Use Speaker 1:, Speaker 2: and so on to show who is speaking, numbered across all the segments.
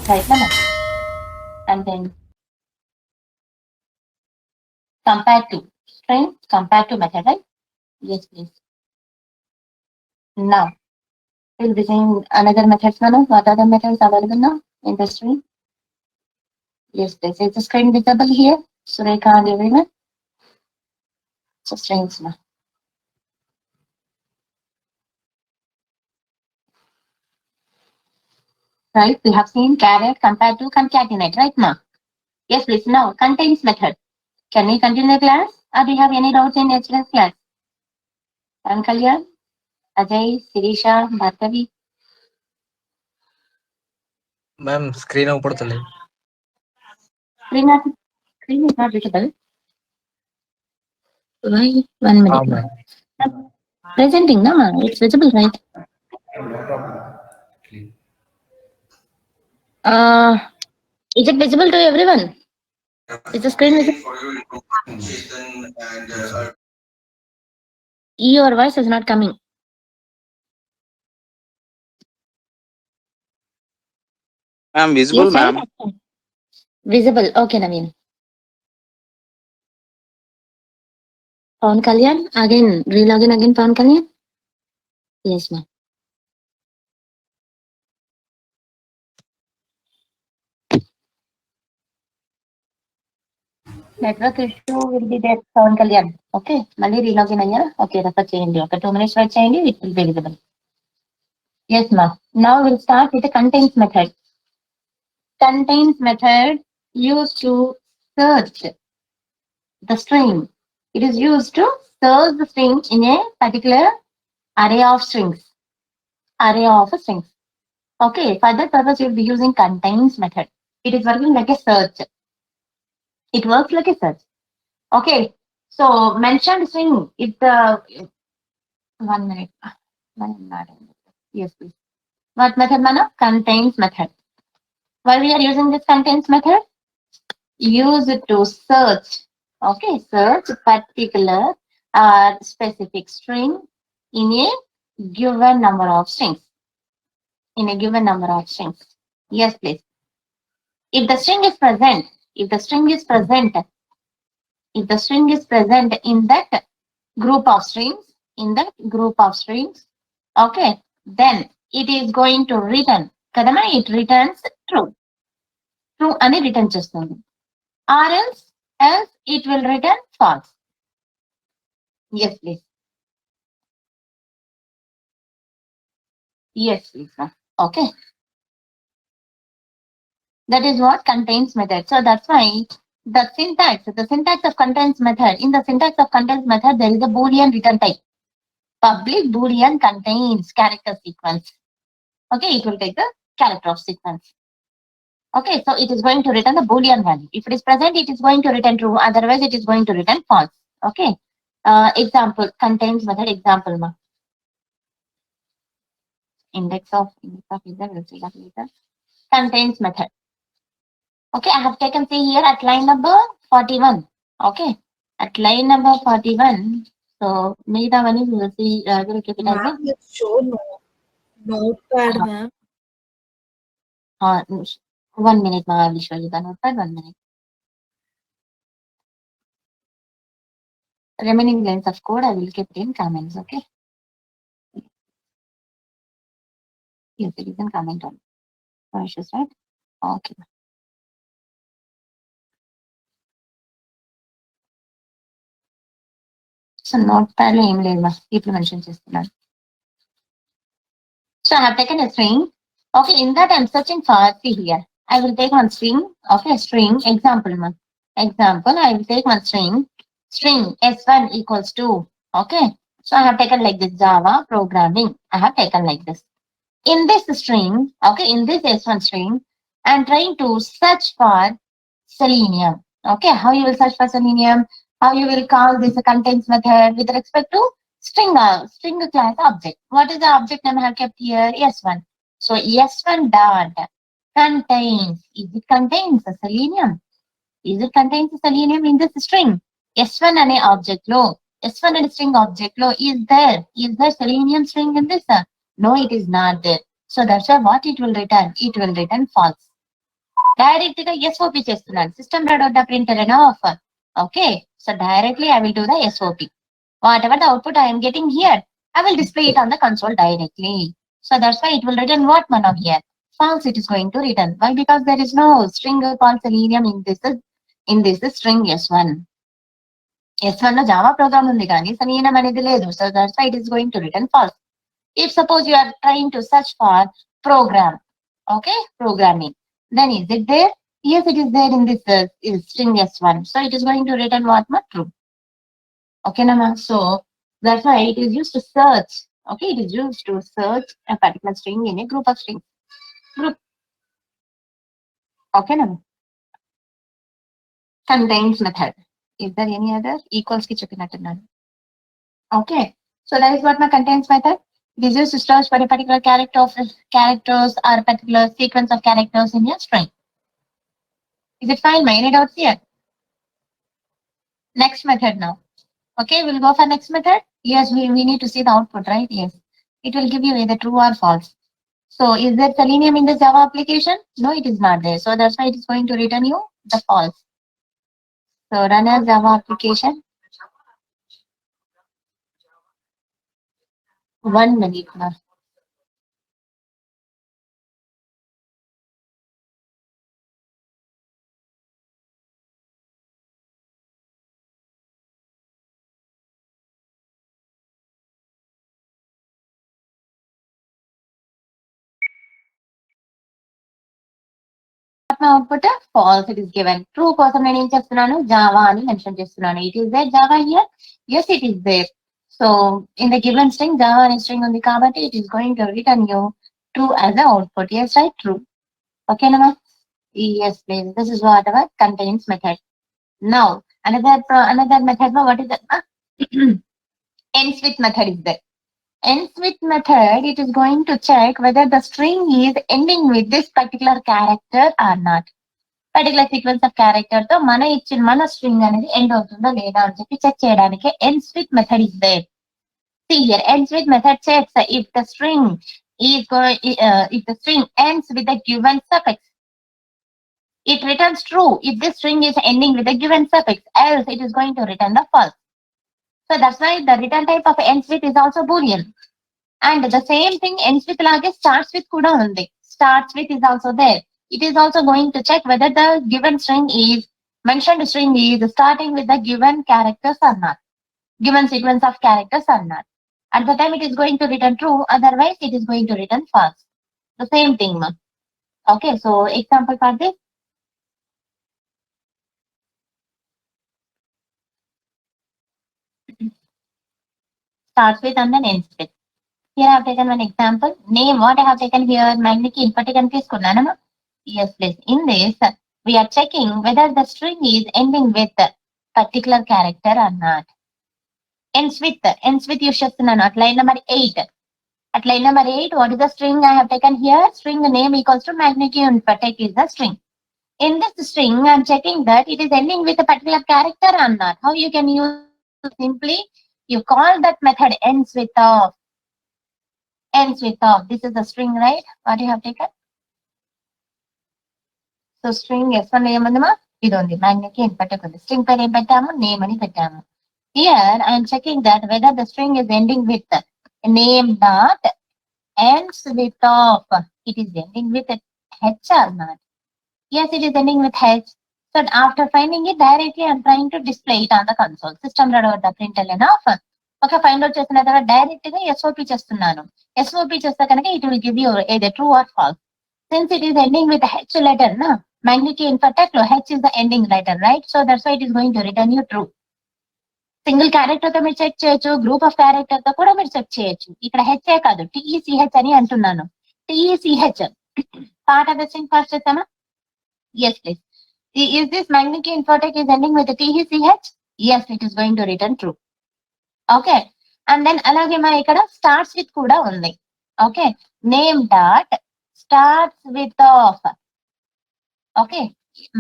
Speaker 1: Right, Mama? And then compared to string, compared to method, right? Yes, please. Now, we'll be seeing another methods, Manu. What other methods available now in the string? Yes, please. Is the screen visible here? Sureka and everyone? So strings now. Right? We have seen caret compared to concatenate, right, Ma? Yes, please. Now, contains method. Can we continue the class? Or do you have any doubts in yesterday's class? And Kalyan, Ajay, Sirisha, Bhargavi?
Speaker 2: Ma'am screen అవపడతలేదు.
Speaker 1: Screen, screen is not visible. Why? 1 minute.
Speaker 2: Ma'am.
Speaker 1: Presenting, no? It's visible, right? Uh, is it visible to everyone? Is the screen visible? Your voice is not coming.
Speaker 3: Ma'am,
Speaker 1: Your
Speaker 3: visible,
Speaker 1: side?
Speaker 3: ma'am.
Speaker 1: Visible. Okay, Naveen. Pawan Kalyan, again, relogin again, Pawan Kalyan? Yes, ma'am. Network issue will be there, Pawan Kalyan. Okay, mali relogin anya. Okay, refer cheyandi. Okay, 2 minutes wait cheyandi. It will be visible. Yes, ma'am. Now we'll start with the contains method. Contains method used to search the string. It is used to search the string in a particular array of strings. Array of strings. Okay, for that purpose, you'll be using contains method. It is working like a search. It works like a search. Okay, so mentioned string, if the 1 minute. Yes, please. What method, Mana? Contains method. Why we are using this contains method? Use it to search. Okay, search particular specific string in a given number of strings. In a given number of strings. Yes, please. If the string is present, if the string is present, if the string is present in that group of strings, okay, then it is going to return. Kadama, it returns true. True అని return చేస్తుంది. Or else it will return false. Yes, please. Yes, please. Okay. That is what contains method. So that's why the syntax of contains method, in the syntax of contains method, there is a Boolean return type. Public Boolean contains character sequence. Okay, it will take the character of sequence. Okay, so it is going to return the Boolean value. If it is present, it is going to return true. Otherwise, it is going to return false. Okay. Example, contains method example. Ma. Index of user, we'll see that later. Contains method. Okay, I have taken, see here at line number 41. Okay, at line number 41. So, Meeta one is, we will see, we'll keep it as
Speaker 4: Ma'am, you show notepad, ma'am.
Speaker 1: 1 minute, I will show you the notepad. 1 minute. Remaining lines of code, I will keep it in comments. Okay. Yes, it is in comment on. No issues, right? Okay. So, notepad lo em లేదు, ఇప్పుడు mention చేస్తున్నాను. So, I have taken a string. Okay, in that I'm searching for, see here. I will take one string. Okay, string example. Example, I will take one string. String s1 equals to. Okay, so I have taken like this Java programming. I have taken like this. In this string, okay, in this s1 string, I'm trying to search for selenium. Okay, how you will search for selenium? How you will call this a contains method with respect to string class object. What is the object name I have kept here? S1. So S1 dot contains. Is it contains a selenium? Is it contains a selenium in this string? S1 ane object lo. S1 ane string object lo is there. Is there selenium string in this? No, it is not there. So that's why what it will return? It will return false. Direct గా SOP చేస్తున్నాను. System dot out the printer and of. Okay, so directly I will do the SOP. Whatever the output I am getting here, I will display it on the console directly. So that's why it will return what man of here. False it is going to return. Why? Because there is no string called selenium in this string S1. S1 లో Java programme ఉంది కానీ selenium అనేది లేదు. So that's why it is going to return false. If suppose you are trying to search for program, okay, programming, then is it there? Yes, it is there in this string S1. So it is going to return what? True. Okay, Nama. So that's why it is used to search. Okay, it is used to search a particular string in a group of strings. Group. Okay, Nama. Contains method. Is there any other? Equals ki cheppinattunnanu. Okay. So that is what my contains method. It is used to search for a particular characters or a particular sequence of characters in your string. Is it fine? Any doubts here? Next method now. Okay, we'll go for next method. Yes, we need to see the output, right? Yes. It will give you either true or false. So is there selenium in the Java application? No, it is not there. So that's why it is going to return you the false. So run a Java application. 1 minute now. Output false it is given. True కోసం నేను ఏం చేస్తున్నాను Java అని mention చేస్తున్నాను. It is there Java here? Yes, it is there. So in the given string Java అనే string ఉంది కాబట్టి it is going to return you true as the output. Yes, right? True. Okay, Nama? Yes, please. This is what our contains method. Now another method. What is that? Ends with method is there. Ends with method, it is going to check whether the string is ending with this particular character or not. Particular sequence of character తో మన string అనేది end అవుతుందో లేదా అని చెప్పి check చేయడానికి ends with method is there. See here, ends with method checks if the string ends with a given suffix. It returns true if this string is ending with a given suffix, else it is going to return the false. So that's why the return type of ends with is also Boolean. And the same thing ends with lage starts with kuda undi. Starts with is also there. It is also going to check whether the given string is mentioned string is starting with the given characters or not. Given sequence of characters or not. At the time it is going to return true, otherwise it is going to return false. The same thing, ma. Okay, so example for this. Starts with and then ends with. Here I have taken one example. Name what I have taken here. Magniki input తీసుకున్నాను. Yes, please. In this, we are checking whether the string is ending with a particular character or not. Ends with use చేస్తున్నాను. At line number 8. At line number 8, what is the string I have taken here? String name equals to Magniki input is the string. In this string, I am checking that it is ending with a particular character or not. How you can use? Simply, you call that method ends with of. Ends with of. This is the string, right? What you have taken? So string S1 ఏముందమా ఇది ఉంది Magniki input ఉంది. String పేరు ఏం పెట్టాము name అని పెట్టాము. Here I am checking that whether the string is ending with name dot ends with of. It is ending with H or not? Yes, it is ending with H. So after finding it directly, I am trying to display it on the console. System.println of. Okay, find out చేసిన తర్వాత direct గా SOP చేస్తున్నాను. SOP చేస్తే కనుక it will give you either true or false. Since it is ending with H letter, na Magniki input లో H is the ending letter, right? So that's why it is going to return you true. Single character తో మీరు check చేయొచ్చు, group of character తో కూడా మీరు check చేయొచ్చు. ఇక్కడ H కాదు TECH అని అంటున్నాను. TECH part of the string first చేస్తామా? Yes, please. Is this Magniki infotech is ending with TECH? Yes, it is going to return true. Okay, and then అలాగే మన ఇక్కడ starts with కూడా ఉంది. Okay, name dot starts with of. Okay,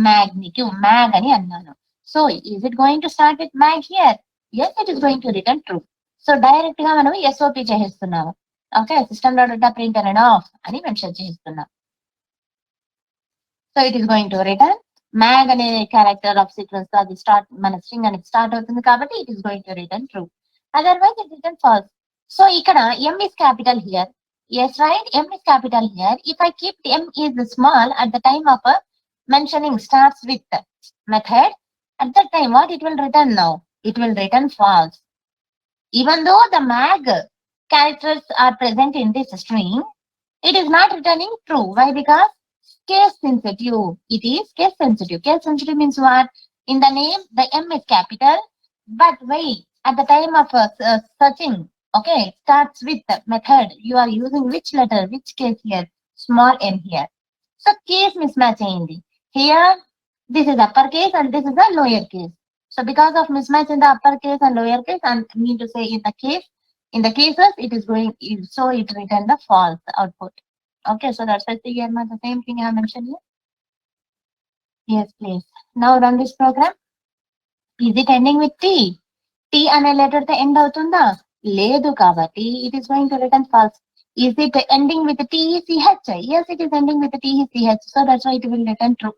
Speaker 1: Magniki mag అని అన్నాను. So is it going to start with mag here? Yes, it is going to return true. So direct గా మనం SOP చేస్తున్నాము. Okay, system.println of అని mention చేస్తున్నాం. So it is going to return mag అనే character of sequence తో అది start మన string అనేది స్టార్ట్ అవుతుంది కాబట్టి it is going to return true. Otherwise it return false. So ఇక్కడ m is capital here. Yes, right? M is capital here. If I keep m is small at the time of mentioning starts with method, at that time what it will return now? It will return false. Even though the mag characters are present in this string, it is not returning true. Why? Because case sensitive. It is case sensitive. Case sensitive means what? In the name, the M is capital, but wait, at the time of searching, okay, starts with the method. You are using which letter, which case here? Small m here. So case mismatch అయింది. Here, this is uppercase and this is a lower case. So because of mismatch in the uppercase and lower case, I mean to say in the cases, it is going, so it return the false output. Okay, so that's why the same thing I have mentioned here. Yes, please. Now run this program. Is it ending with T? T అనే letter తో end అవుతుందా? లేదు కాబట్టి it is going to return false. Is it ending with TECH? Yes, it is ending with TECH. So that's why it will return true.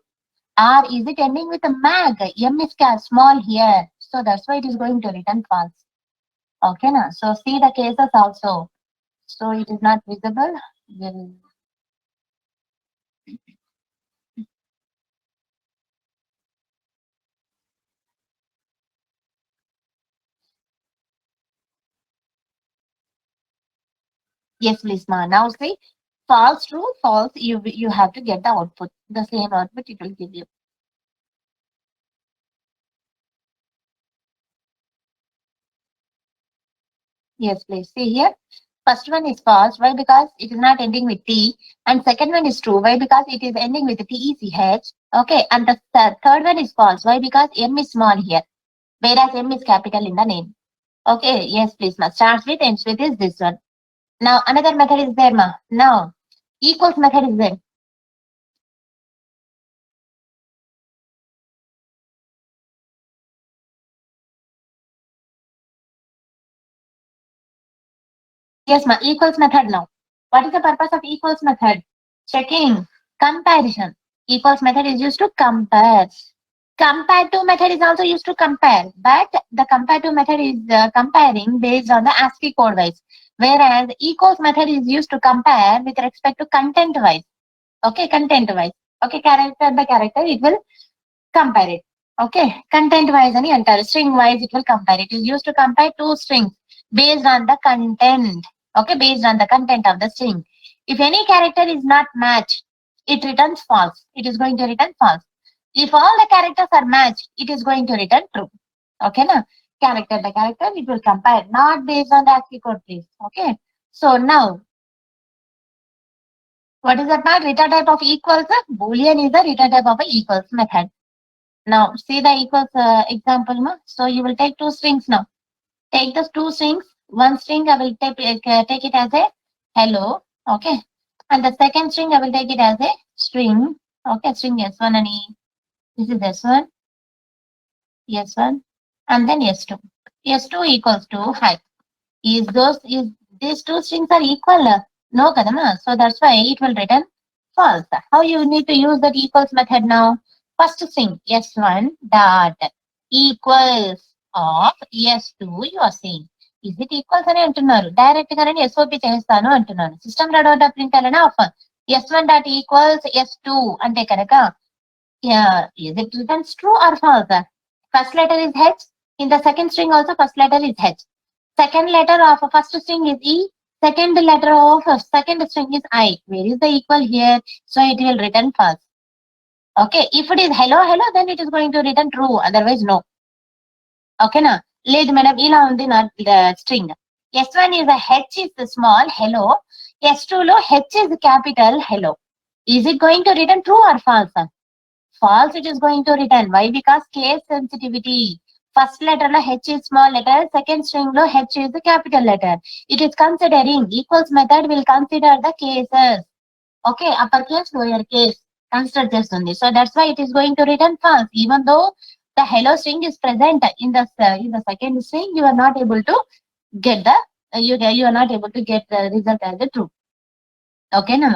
Speaker 1: Or is it ending with mag? M is small here. So that's why it is going to return false. Okay, na? So see the cases also. So it is not visible. Yes, please, ma. Now see, false, true, false. You have to get the output. The same output it will give you. Yes, please. See here. First one is false. Why? Because it is not ending with T. And second one is true. Why? Because it is ending with TECH. Okay. And the third one is false. Why? Because M is small here. Whereas M is capital in the name. Okay. Yes, please, ma. Starts with, ends with is this one. Now another method is there, ma. Now equals method is there. Yes, ma. Equals method now. What is the purpose of equals method? Checking. Comparison. Equals method is used to compare. Compare to method is also used to compare, but the compare to method is comparing based on the ASCII code wise, whereas equals method is used to compare with respect to content wise. Okay, content wise. Okay, character by character it will compare it. Okay, content wise and entire string wise it will compare. It is used to compare two strings based on the content. Okay, based on the content of the string. If any character is not matched, it returns false. It is going to return false. If all the characters are matched, it is going to return true. Okay, na? Character by character, it will compare, not based on the ASCII code, please. Okay. So now, what is that part? Return type of equals. Boolean is the return type of a equals method. Now, see the equals example, ma. So you will take two strings now. Take the two strings. One string I will take it as a hello. Okay. And the second string I will take it as a string. Okay, string S1 and E. This is S1, S1, and then S2. S2 equals to hi. Is these two strings are equal? No, kadama. So that's why it will return false. How you need to use that equals method now? First string S1 dot equals of S2 you are saying. Is it equals అని అంటున్నారు direct గానే SOP చేస్తాను అంటున్నాను system dot print అలా of S1 dot equals S2 అంటే కనుక is it returns true or false? First letter is H. In the second string also first letter is H. Second letter of first string is E. Second letter of second string is I. Where is the equal here? So it will return false. Okay. If it is hello, hello, then it is going to return true. Otherwise, no. Okay, na? Led madam, ila undi na string. S1 is a H is the small hello. S2 lo H is capital hello. Is it going to return true or false? False it is going to return. Why? Because case sensitivity. First letter lo H is small letter, second string lo H is the capital letter. It is considering equals method will consider the cases. Okay, uppercase, lower case. Consider చేస్తుంది. So that's why it is going to return false. Even though the hello string is present in the second string, you are not able to get the you are not able to get the result as the true. Okay, na?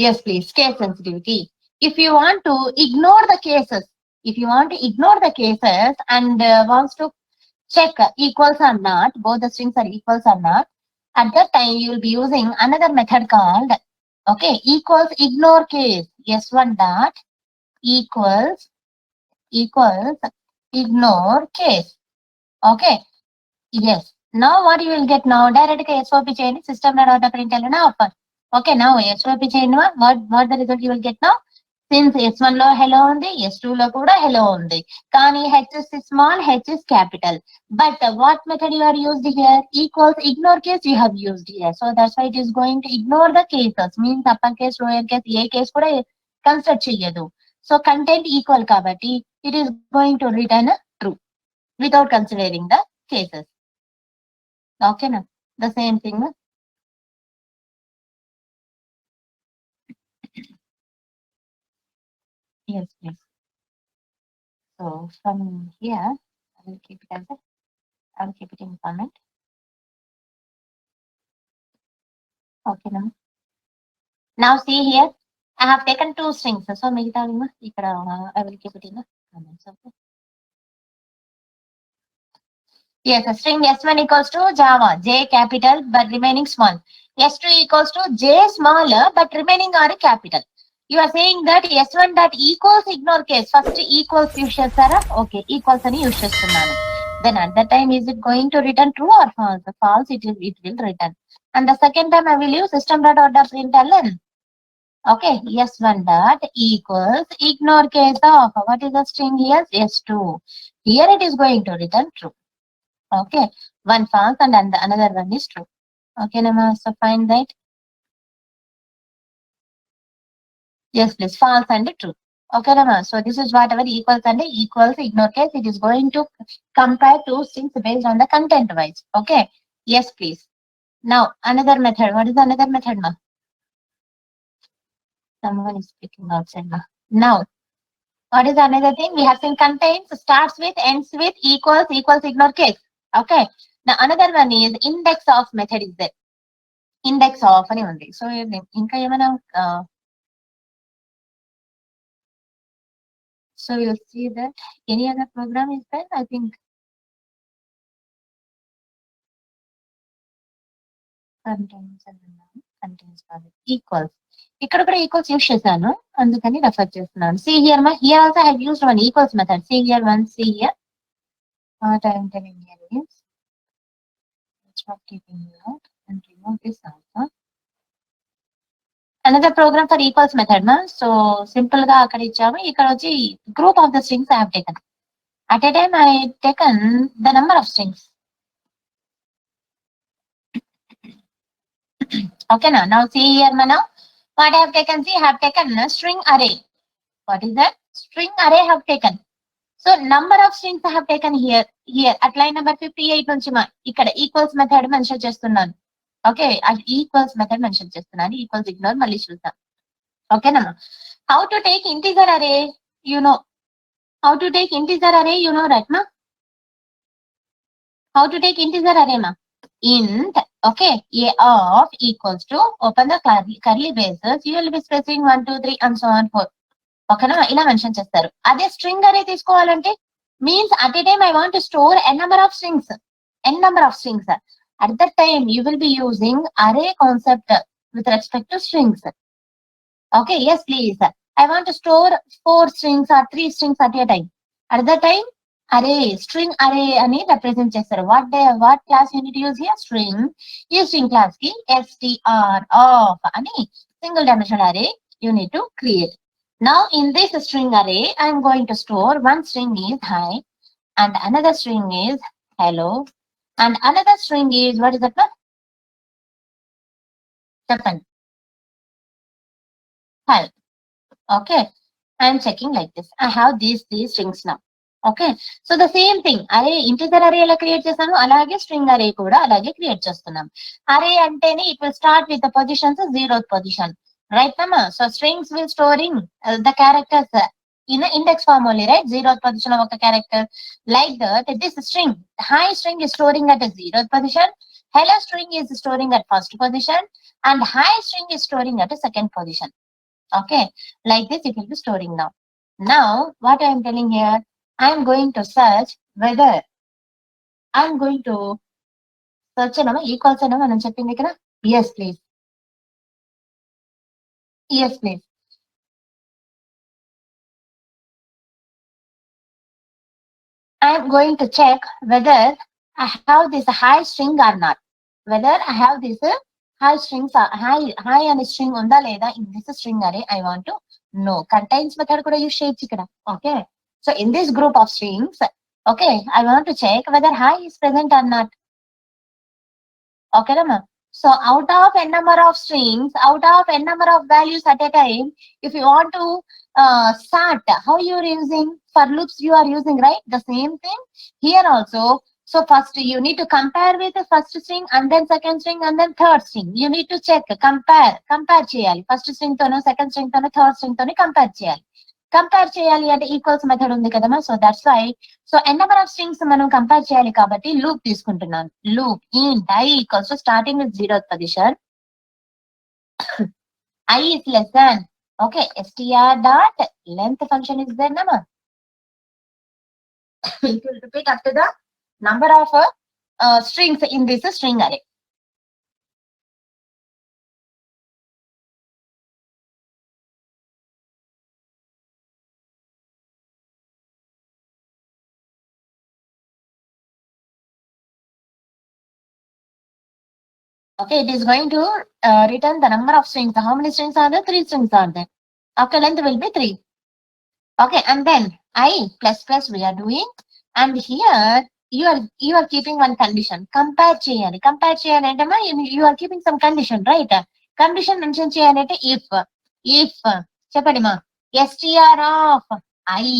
Speaker 1: Yes, please. Case sensitivity. if you want to ignore the cases, and wants to check equals or not, both the strings are equals or not, at that time you will be using another method called, okay, equals ignore case. S1 dot equals ignore case. Okay. Yes. Now what you will get now? Direct SOP change system dot println open. Okay. Now SOP change what the result you will get now? Since S1 లో hello ఉంది, S2 లో కూడా hello ఉంది. కానీ H is small, H is capital. But what method you are used here? Equals ignore case you have used here. So that's why it is going to ignore the cases. Means upper case, lower case, A case కూడా consider చేయదు. So content equal kabatti, it is going to return true without considering the cases. Okay, na? The same thing. Na? Yes, please. So from here, I will keep it as a, I will keep it in comment. Okay, na? Now see here, I have taken two strings. So మిగతా ఇక్కడ I will keep it in the comments. Okay. Yes, a string S1 equals to Java, J capital but remaining small. S2 equals to J smaller but remaining are capital. You are saying that S1 dot equals ignore case. First equals use chestara. Okay, equals ani use chestunnanu. Then at that time is it going to return true or false? False, it will return. And the second time I will use system dot order println. Okay, S1 dot equals ignore case of, what is the string here? S2. Here it is going to return true. Okay, one false and another one is true. Okay, Nama, so find that. Yes, please, false and true. Okay, Nama, so this is whatever equals and equals ignore case, it is going to compare two strings based on the content wise. Okay, yes, please. Now, another method. What is another method, Ma? Someone is speaking outside, Ma. Now, what is another thing? We have seen contains, starts with, ends with, equals ignore case. Okay. Now another one is index of method is there. Index of ani undi. So inka emana so you'll see that any other program is there. I think contains equals. ఇక్కడ కూడా equals use చేశాను, అందుకని refer చేస్తున్నాను. See here, ma, here also I have used one equals method. See here, one, see here. What I am telling here is, stop keeping it out and remove this also. Another program for equals method, ma. So simple ga akkada ichamu, ikkada vachi group of the strings I have taken. At a time I have taken the number of strings. Okay, now see here, ma, now what I have taken, see, I have taken a string array. What is that? String array I have taken. So number of strings I have taken here at line number 58 nunchi ma ikkada equals method mention chestunnanu. Okay, అది equals method mention చేస్తున్నాను. Equals ignore మళ్ళీ చూద్దాం. Okay na? How to take integer array? You know. How to take integer array? You know that, ma? How to take integer array, ma? Int, okay, a of equals to, open the curly braces, you will be specifying 1, 2, 3 and so on 4. Okay na? ఇలా mention చేస్తారు. అదే string array తీసుకోవాలంటే means at a time I want to store n number of strings. At that time, you will be using array concept with respect to strings. Okay, yes, please. I want to store 4 strings or 3 strings at a time. At that time, array, string array ani represent చేస్తారు. What class you need to use here? String. ఈ string class ki str of ani single dimensional array you need to create. Now, in this string array, I am going to store one string is hi and another string is hello. And another string is, what is that one? Second. Hi. Okay. I am checking like this. I have these strings now. Okay. So the same thing. Array, integer array ela create chesanu, alage string array kuda alage create chestunnam. Array antene it will start with the positions 0th position. Right, Nama? So strings will storing the characters in an index form only, right? 0th position of a character. Like that, this string, hi string is storing at a 0th position, hello string is storing at 1st position, and hi string is storing at a 2nd position. Okay, like this it will be storing now. Now, what I am telling here, I am going to search whether I am going to search equals మనం చెప్పింది ఇక్కడ. Yes, please. Yes, please. I am going to check whether I have this high string or not. Whether I have this high strings or high and string ఉందా లేదా in this string array I want to know. Contains method కూడా use చేయొచ్చు ఇక్కడ. Okay. So in this group of strings, okay, I want to check whether high is present or not. Okay, Rama. So out of n number of strings, out of n number of values at a time, if you want to start, how you are using for loops you are using, right? The same thing here also. So first you need to compare with the first string and then second string and then third string. You need to check, compare చేయాలి. First string తోనో second string తోనో third string తోని compare చేయాలి. Compare చేయాలి అంటే equals method ఉంది కదమ్మా. So that's why so N number of strings మనం కంపేర్ చేయాలి కాబట్టి లూప్ తీసుకుంటున్నాను. Loop int i equals starting with 0th పొజిషన్, i is less than, okay, str dot length function is there nama. It will repeat up to the number of strings in this string array. Okay, it is going to return the number of strings. How many strings are there? 3 strings are there. Okay, length will be 3. Okay, and then I plus plus we are doing, and here you are keeping one condition. Compare cheyali. Compare cheyali ante ma you are keeping some condition, right? Condition mention cheyali ante if చెప్పండి మా str of I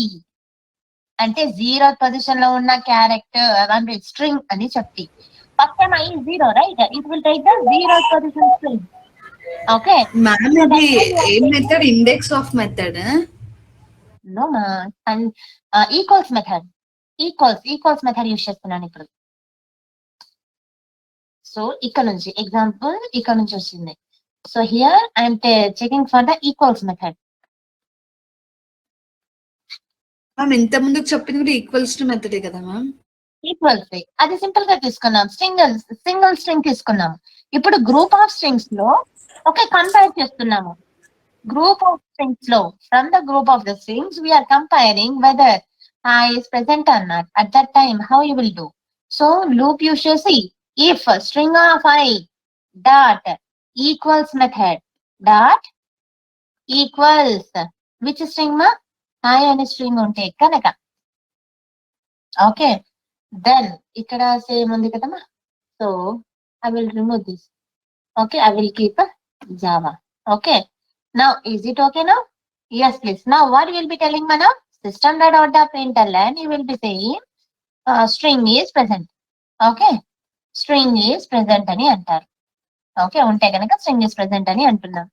Speaker 1: అంటే 0th position లో ఉన్న character అంటే string అని చెప్పి. First time I is 0, right? It will take the 0th position string. Okay.
Speaker 4: Ma'am ఇది ఏం method? Index of method?
Speaker 1: No ma, and equals method. Equals method use చేస్తున్నాను ఇప్పుడు. సో ఇక్కడ నుంచి ఎగ్జాంపుల్ ఇక్కడ నుంచి వచ్చింది. So here I'm checking for the equals method.
Speaker 4: Ma'am ఇంత ముందుకు చెప్పింది కూడా ఈక్వల్స్ టు మెథడే కదా మ్యామ్?
Speaker 1: ఈక్వల్స్ అది సింపుల్ గా తీసుకున్నాం. సింగిల్ స్ట్రింగ్ తీసుకున్నాం. ఇప్పుడు గ్రూప్ ఆఫ్ స్ట్రింగ్స్ లో ఓకే కంపేర్ చేస్తున్నాము. Group of strings లో from the group of the strings we are comparing whether I is present or not. At that time how you will do? So loop you shall see if string of I dot equals method dot equals which string ma I అనే string ఉంటే కనుక okay then ఇక్కడ same ఉంది కదమ్మా. So I will remove this. Okay, I will keep Java. Okay. Now, is it okay now? Yes, please. Now, what you will be telling me now? System.out.println, you will be saying string is present. Okay. String is present అని అంటారు. Okay. ఉంటే కనుక string is present అని అంటున్నాం.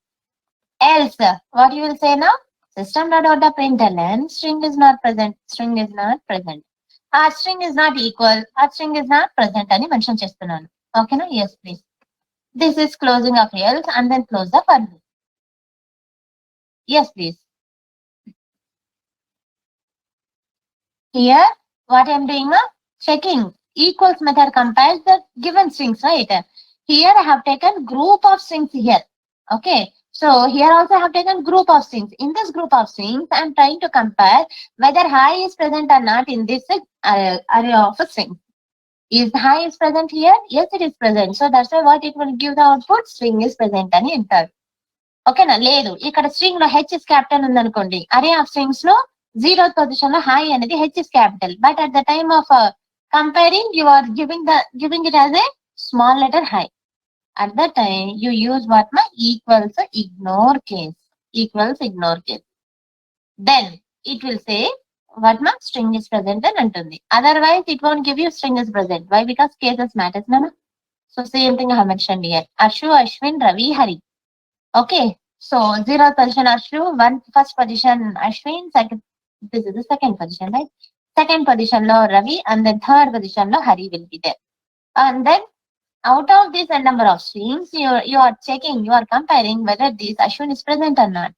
Speaker 1: Else, what you will say now? System.out.println, string is not present. String is not present. Our string is not equal. Our string is not present అని mention చేస్తున్నాను. Okay, no? Yes, please. This is closing of else and then close the for loop. Yes, please. Here, what I am doing now? Checking. Equals method compares the given strings, right? Here I have taken group of strings here. Okay. So here also I have taken group of strings. In this group of strings, I am trying to compare whether high is present or not in this array of strings. Is high is present here? Yes, it is present. So that's why what it will give the output? String is present అని అంటారు. ఓకేనా? లేదు ఇక్కడ string లో H is capital ఉంది అనుకోండి. అరే ఆ స్ట్రింగ్స్ లో 0th పొజిషన్ లో హై అనేది H is capital. But at the time of comparing you are giving it as a small letter hi. At the time you use what మా equals ignore case. Then it will say what మా string is present అని అంటుంది. Otherwise it won't give you string is present. Why? Because cases matters నానా. So same thing I have mentioned here. Ashu, Ashwin, Ravi, Hari. Okay, so 0th position Ashru, first position Ashwin, this is the second position, right? Second position lo Ravi, and then third position lo Hari will be there. And then out of this number of strings, you are checking, you are comparing whether this Ashwin is present or not.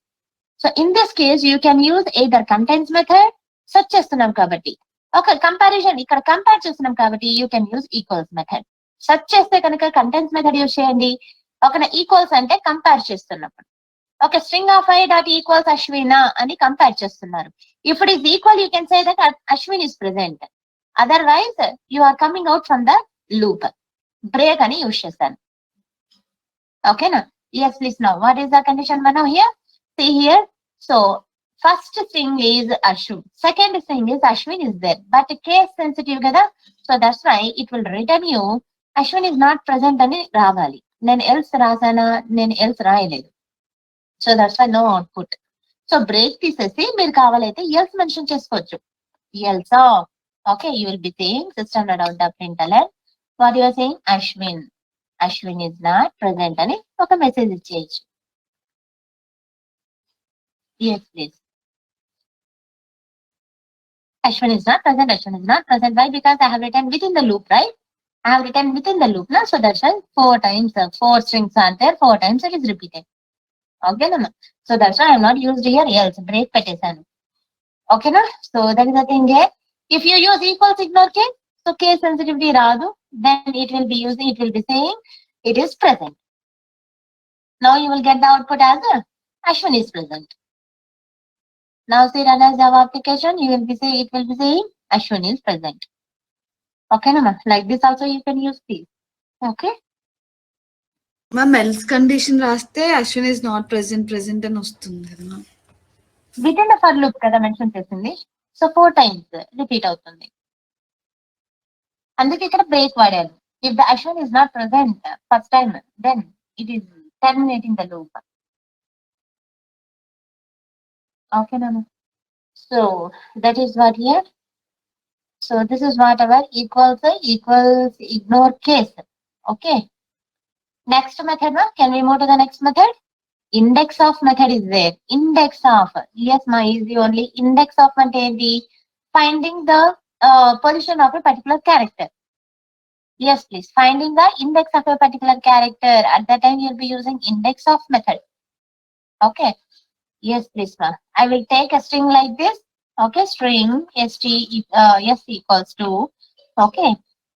Speaker 1: So in this case you can use either contents method, search చేస్తున్నాం కాబట్టి ఒక comparison ఇక్కడ compare చేస్తున్నాం కాబట్టి you can use equals method. Search చేస్తే కనుక contents method use చేయండి. ఒక ఈక్వల్స్ అంటే కంపేర్ చేస్తున్నప్పుడు ఒక string of I dot equals అశ్విన అని కంపేర్ చేస్తున్నారు. If it is equal you can say that Ashwin is present, otherwise you are coming out from the loop. Break అని యూజ్ చేస్తాను. ఓకేనా? yes please. Now what is the condition now here? See here, so first thing is Ashwin, second thing is Ashwin is there, but case sensitive kada, so that's why it will return you Ashwin is not present ani రావాలి. నేను else రాసానా, నేను else రాయలేదు, so that's why no output. so break తీసేసి మీరు కావాలైతే else mention చేసుకోవచ్చు. else of, okay, you will be saying system.out.println what you are saying, Ashwin is not present అని ఒక message ఇచ్చేయచ్చు. yes please. Ashwin is not present. Ashwin is not present. Why? Because I have written within the loop, right? I have written within the loop now, so that's why 4 times 4 strings are there, 4 times it is repeated. Okay na? So that's why I have not used here else, break పెట్టేసాను. Okay na? So that is the thing here. If you use equals ignore case, so case sensitivity రాదు, then it will be using, it will be saying it is present. Now you will get the output as Ashwin is present. Now see run as Java application, you will be saying, it will be saying Ashwin is present. Okay na? Like this also you can use these. Okay.
Speaker 4: Ma'am else condition రాస్తే Ashwin is not present అని వస్తుంది కదా ma'am.
Speaker 1: Within the for loop కదా mention చేసింది, so 4 times repeat అవుతుంది. అందుకే ఇక్కడ break వాడారు. If the Ashwin is not present first time, then it is terminating the loop. Okay na? So that is what here. So this is what our equals ignore case. Okay. Next method, can we move to the next method? Index of method is there. Index of, yes ma, is the only index of ante enti finding the position of a particular character. Yes please, finding the index of a particular character. At that time you'll be using index of method. Okay. Yes please ma. I will take a string like this. Okay, string st s equals to, okay,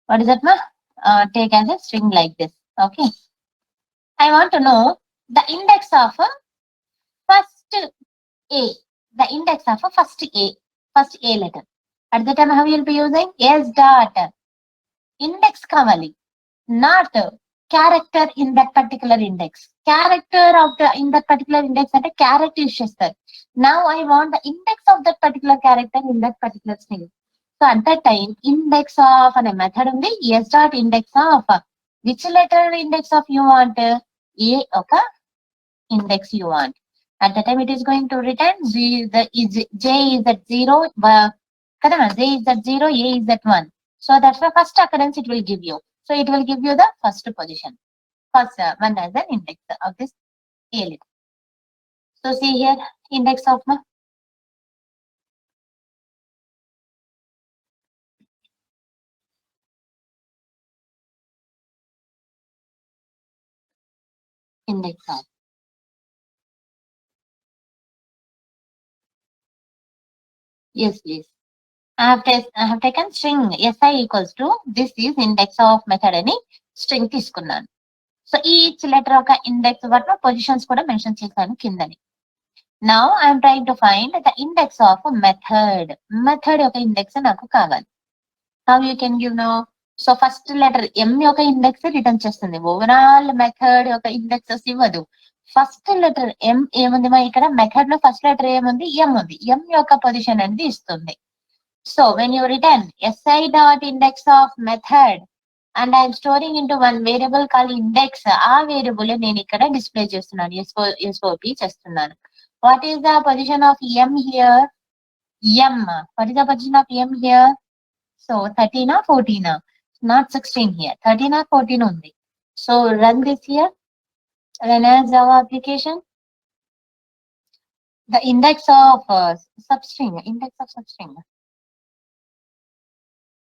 Speaker 1: what is that ma? Take as a string like this. Okay, I want to know the index of first a, the index of first a letter. At the time how you will be using s dot index kavali, not character in that particular index. Character of the in that particular index ante character use chestar. Now I want the index of that particular character in that particular string. So at that time index of a method undi, s dot index of which letter index of you want, a oka index you want. At that time it is going to return j is at 0 kada j is at 0, a is at 1. So that's the first occurrence it will give you. So it will give you the first position, first one as an index of this a letter. So see here index of ma, index of, yes please. I have taken string si equals to, this is index of method ani string తీసుకున్నాను. So each letter ఒక index వాటిలో positions కూడా mention చేశాను కిందని. Now I am trying to find the index of method. Method యొక్క index నాకు కావాలి. How you can give now? So first letter m యొక్క index return చేస్తుంది. ఓవరాల్ మెథడ్ యొక్క ఇండెక్సెస్ ఇవ్వదు. ఫస్ట్ లెటర్ m ఏముంది మా ఇక్కడ మెథడ్ లో ఫస్ట్ లెటర్ ఏముంది, m ఉంది. m యొక్క పొజిషన్ అనేది ఇస్తుంది. So when you return si dot index of method and I am storing into one variable called index, ఆ వేరియబుల్ నేను ఇక్కడ డిస్ప్లే చేస్తున్నాను, SOP చేస్తున్నాను. What is the position of m here? M. What is the position of m here? So 13 or 14? Not 16 here. 13 or 14 only. So run this here. Run as Java application. The index of substring. Index of substring.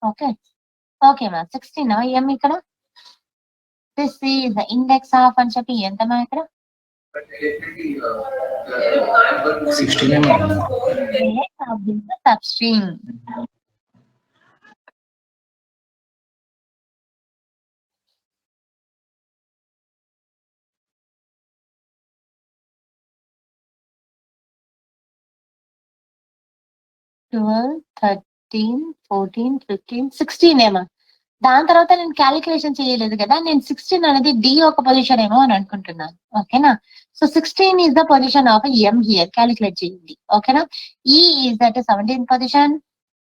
Speaker 1: Okay. Okay ma. 16 m ikkada. This is the index of అని చెప్పి ఎంత మా ఇక్కడ
Speaker 5: 16 madam.
Speaker 1: Of the substring. Twelve 13 14 15 16 ఏమో. దాని తర్వాత నేను calculation చేయలేదు కదా, నేను 16 అనేది డి ఒక పొజిషన్ ఏమో అని అనుకుంటున్నాను. ఓకేనా? So 16 is the position of M here. Calculate చేయండి. ఓకేనా? E is at 17th position,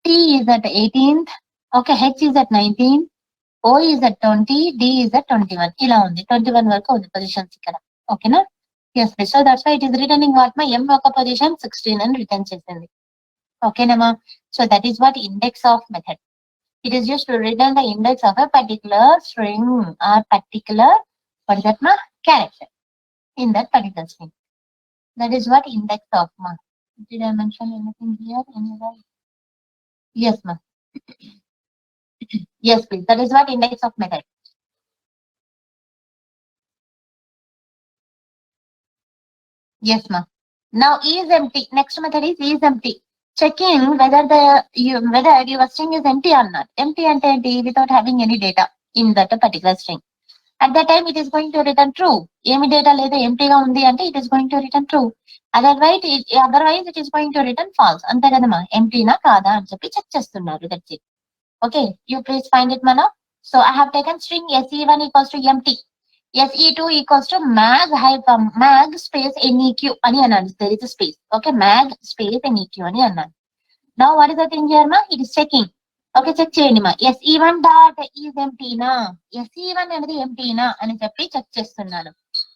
Speaker 1: T is at 18th, okay, H is at 19, O is at 20, D is at 21. ఇలా ఉంది, 21 వరకు ఉంది పొజిషన్స్ ఇక్కడ. ఓకేనా? Yes, so that's why it is returning what మా M ఒక పొజిషన్ 16 అని రిటర్న్ చేసింది. ఓకేనమ్మా? So that is what index of method. It is used to return the index of a particular string or particular, what is that ma? Character in that particular string. That is what index of ma. Did I mention anything here? Anywhere? Yes ma. Yes please. That is what index of method. Yes ma. Now is empty. Next method is empty. Checking whether whether your string is empty or not. Empty and empty without having any data in that particular string. At that time it is going to return true. Emi data లేదా emptyగా ఉంది అంటే it is going to return true. Otherwise it is going to return false. అంతే కదమ్మా? ఎంప్టీనా కాదా అని చెప్పి check చేస్తున్నారు. That's it. Okay, you please find it మన. So I have taken string SE1 equals to empty, SE2 equals to mag space NEQ అని అన్నాను. There is space. Okay, mag space NEQ అని అన్నాను. Now what is the thing here మా? It is checking. Okay, check చేయండి మా. SE1 dot is ఎంప్టీనా, SE1 అనేది ఎంప్టీనా అని చెప్పి చెక్ చేస్తున్నాను.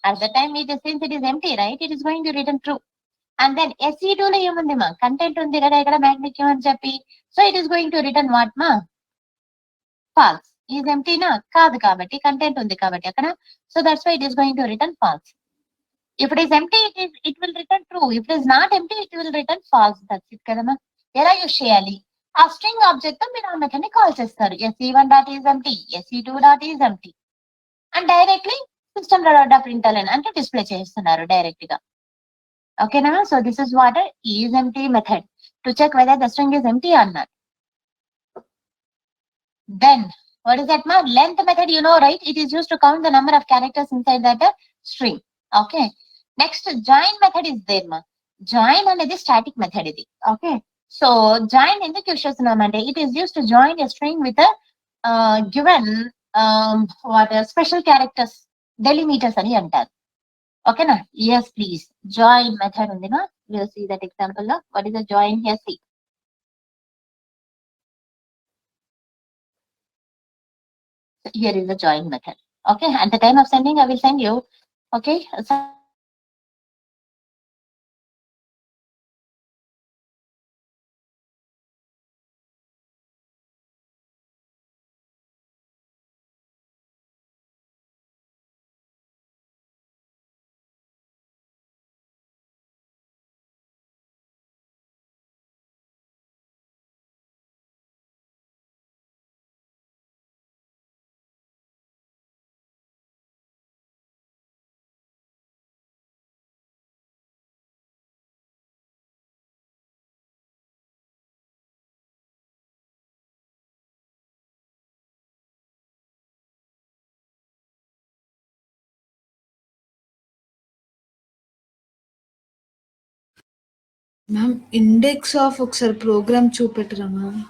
Speaker 1: At the time since it is empty right, it is going to return true. And then SE2 లో ఏముంది మా? కంటెంట్ ఉంది కదా ఇక్కడ, మ్యాగ్నిట్యూడ్ అని చెప్పి. So it is going to return what మా? ఫాల్స్. ఈజ్ ఎంప్టీనా కాదు కాబట్టి, కంటెంట్ ఉంది కాబట్టి అక్కడ. So that's why it is going to return false. If it is empty, it will return true. If it is not empty, it will return false. That's it కదమ్మా. ఎలా use చేయాలి? ఆ స్ట్రింగ్ ఆబ్జెక్ట్ తో మీరు ఆ method ని call చేస్తారు. SE1 dot is empty, SE2 dot is empty and directly system dot println అంటే డిస్ప్లే చేస్తున్నారు డైరెక్ట్ గా. ఓకేనా? So this is what is empty method to check whether the string is empty or not. Then what is that ma? Length method, you know right, it is used to count the number of characters inside that string. Okay, next join method is there ma. Join అనేది static method ఇది. Okay, so join ఎందుకు use చేస్తున్నామంటే it is used to join a string with a given what special characters, delimiters అని అంటారు. ఓకేనా? yes please, join method ఉంది మా. we'll see that example లో. what is the join here? See, here is the join method. Okay, at the time of sending I will send you. Okay, so
Speaker 4: ma'am index of ఒకసారి program చూపెట్టరా ma'am?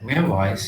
Speaker 5: My voice.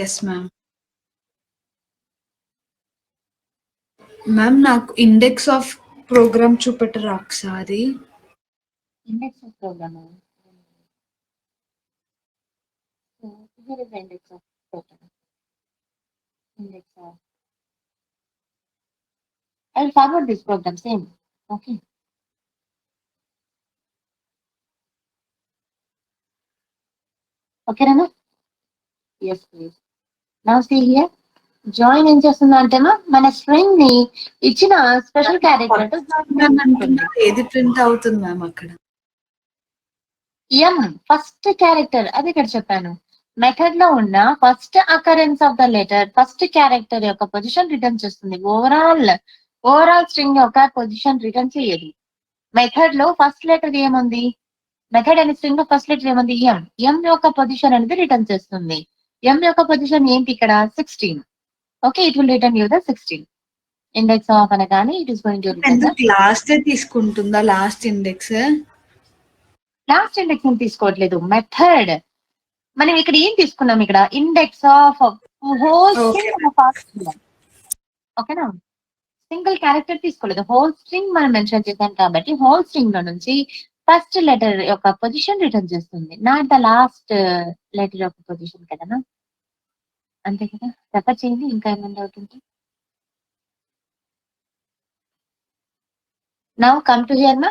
Speaker 4: Yes ma'am. Ma'am నాకు index of program చూపెట్టరా ఒకసారి?
Speaker 1: Index of program. So here is the index of program. Index of. I'll forward this program same. Okay. Okay, Rana? Yes, please. Now see here. Join ఏం చేస్తుందా అంటేమా మన string ని ఇచ్చిన special character
Speaker 4: ma'am అంటున్నా ఏది print అవుతుంది ma'am అక్కడ?
Speaker 1: ఎం first character అది ఇక్కడ చెప్పాను. మెథడ్ లో ఉన్న first occurrence of the letter first character యొక్క పొజిషన్ రిటర్న్ చేస్తుంది. ఓవరాల్ స్ట్రింగ్ యొక్క పొజిషన్ రిటర్న్ చేయదు. మెథడ్ లో ఫస్ట్ లెటర్ ఏముంది? మెథడ్ అనే స్ట్రింగ్ లో ఫస్ట్ లెటర్ ఏముంది? ఎం యొక్క పొజిషన్ అనేది రిటర్న్ చేస్తుంది. ఎం యొక్క పొజిషన్ ఏంటి ఇక్కడ? 16. Okay, it will return you the 16. Index of అనగానే it is going to return
Speaker 4: ఎందుకు లాస్ట్ తీసుకుంటుందా? లాస్ట్ ఇండెక్స్
Speaker 1: లాస్ట్ ఇండెక్స్ ని తీసుకోవట్లేదు, మెథడ్. మనం ఇక్కడ ఏం తీసుకున్నాం? ఇక్కడ ఇండెక్స్ ఆఫ్ హోల్ స్ట్రింగ్. ఓకేనా, సింగిల్ క్యారెక్టర్ తీసుకోలేదు, హోల్ స్ట్రింగ్ మనం మెన్షన్ చేశాం కాబట్టి హోల్ స్ట్రింగ్ లో నుంచి ఫస్ట్ లెటర్ యొక్క పొజిషన్ రిటర్న్ చేస్తుంది, నాట్ ద లాస్ట్ లెటర్ యొక్క పొజిషన్ కదా. అంతే కదా, రెఫర్ చేయండి ఇంకా ఏమైనా డౌట్ ఉంటే. Now come to here na.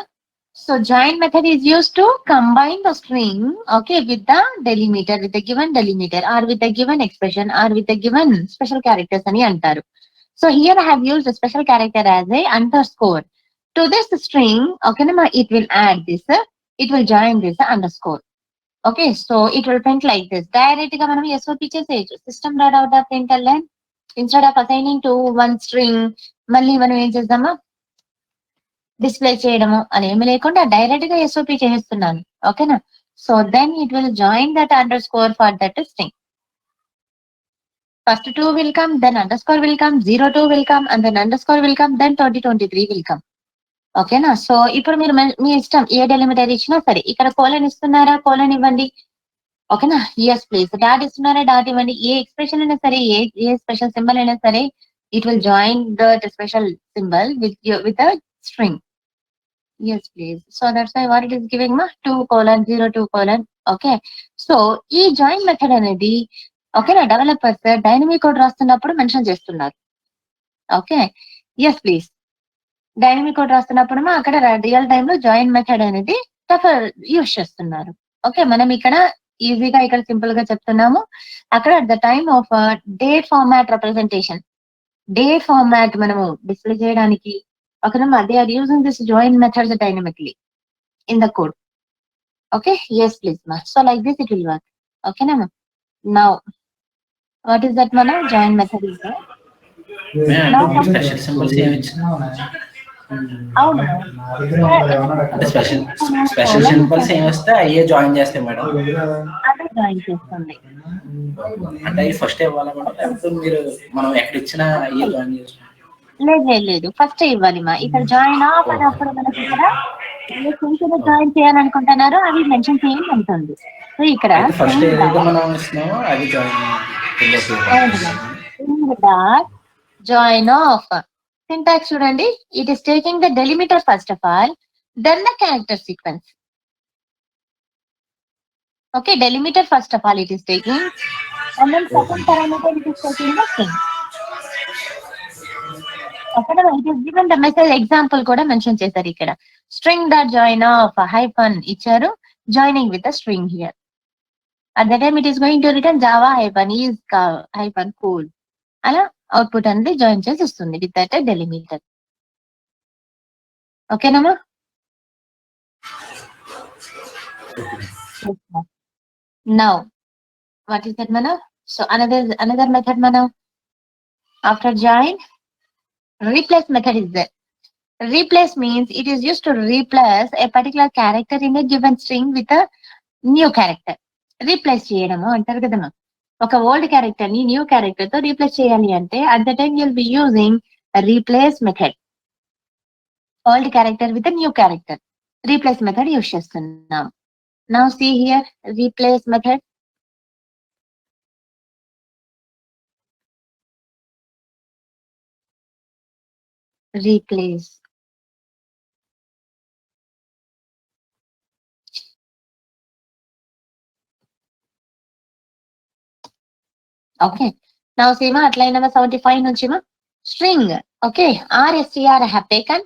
Speaker 1: So join method is used to combine the string, okay, with the delimiter, with the given delimiter, or with the given expression, or with the given special characters ani antaru. So here I have used a special character as a underscore. To this string, okay na, it will add this, it will join this underscore. Okay, so it will print like this. Direct ga manam SOP cheseyochu. System.out.println, instead of assigning to one string, malli manam em chesdama, display చేయడము అని ఏమి లేకుండా direct గా SOP చేస్తున్నాను. ఓకేనా, so then it will join that underscore for that string. First 2 will come, then underscore will come, 02 will come, and then underscore will come, then 2023 will come. ఓకేనా, so ఇప్పుడు మీరు మీ ఇష్టం ఏ delimiter ఇచ్చినా సరే. ఇక్కడ colon ఇస్తున్నారా, colon ఇవ్వండి. ఓకేనా, ఎస్ ప్లీజ్. డాట్ ఇస్తున్నారా, డాట్ ఇవ్వండి. ఏ ఎక్స్ప్రెషన్ అయినా సరే, ఏ స్పెషల్ సింబల్ అయినా సరే, it will join that special symbol with a string. Yes, please. So that's why what it is giving ma 2:02:. Okay. So ఈ జాయిన్ మెథడ్ అనేది ఓకేనా డెవలపర్స్ డైనమిక్ కోడ్ రాస్తున్నప్పుడు మెన్షన్ చేస్తున్నారు. Okay, yes please. Dynamic code రాస్తున్నప్పుడు అక్కడ real time లో join method అనేది use చేస్తున్నారు. ఓకే, మనం ఇక్కడ ఈజీగా ఇక్కడ సింపుల్ గా చెప్తున్నాము. అక్కడ at the time of date format representation, date format మనము డిస్ప్లే చేయడానికి okay na, they are using this join methods dynamically in the code. Okay, yes please ma. So like this it will work. Okay na ma. Now what is that mana? Join method is there. Now
Speaker 5: special symbols ఏమి ఇచ్చినా
Speaker 1: అవును,
Speaker 5: అంటే special symbols ఏమి వస్తే అయ్యే join చేస్తాయి madam.
Speaker 1: అదే join చేస్తుంది.
Speaker 5: అంటే అవి ఫస్ట్ ఇవ్వాలా మేడం, లేకపోతే మీరు మనం ఎక్కడ ఇచ్చినా అయ్యే జాయిన్ చేస్తాం?
Speaker 1: లేదు, ఫస్ట్ ఇవ్వాలి మా. ఇక్కడ జాయిన్ ఆఫ్ అన్నప్పుడు మనకి ఇక్కడ ఏ సింపుల్ జాయిన్ చేయాలనుకుంటున్నారో అవి మెన్షన్ చేయండి ఉంటుంది. సో ఇక్కడ
Speaker 5: ఫస్ట్ ఏదైతే మనం ఇస్తున్నామో అది జాయిన్
Speaker 1: జాయిన్ ఆఫ్ సింటాక్స్ చూడండి. It is taking the delimiter first of all, then the character sequence. Okay, delimiter first of all it is taking, and then second parameter it is taking the string. అక్కడ it is given the message example కూడా mention చేశారు. ఇక్కడ string dot join of hyphen ఇచ్చారు, joining with the string here. At the time it is going to return Java hyphen is hyphen cool. అలా output అనేది join చేసి ఇస్తుంది with that delimiter. ఓకేనమ్మా. Now what is that మన? So another method మన after join, replace method is there. Replace means it is used to replace a particular character in a given string with a new character. Replace చేయడము అంటారు కదమ్మా. ఒక old character ని new character తో replace చేయాలి అంటే at the time you'll be using replace method. Old character with new character replace method use చేస్తున్నాం. Now see here replace method. replace. Okay. Now see ma at line number 75 nunchi ma string. Okay. RSTR I have taken.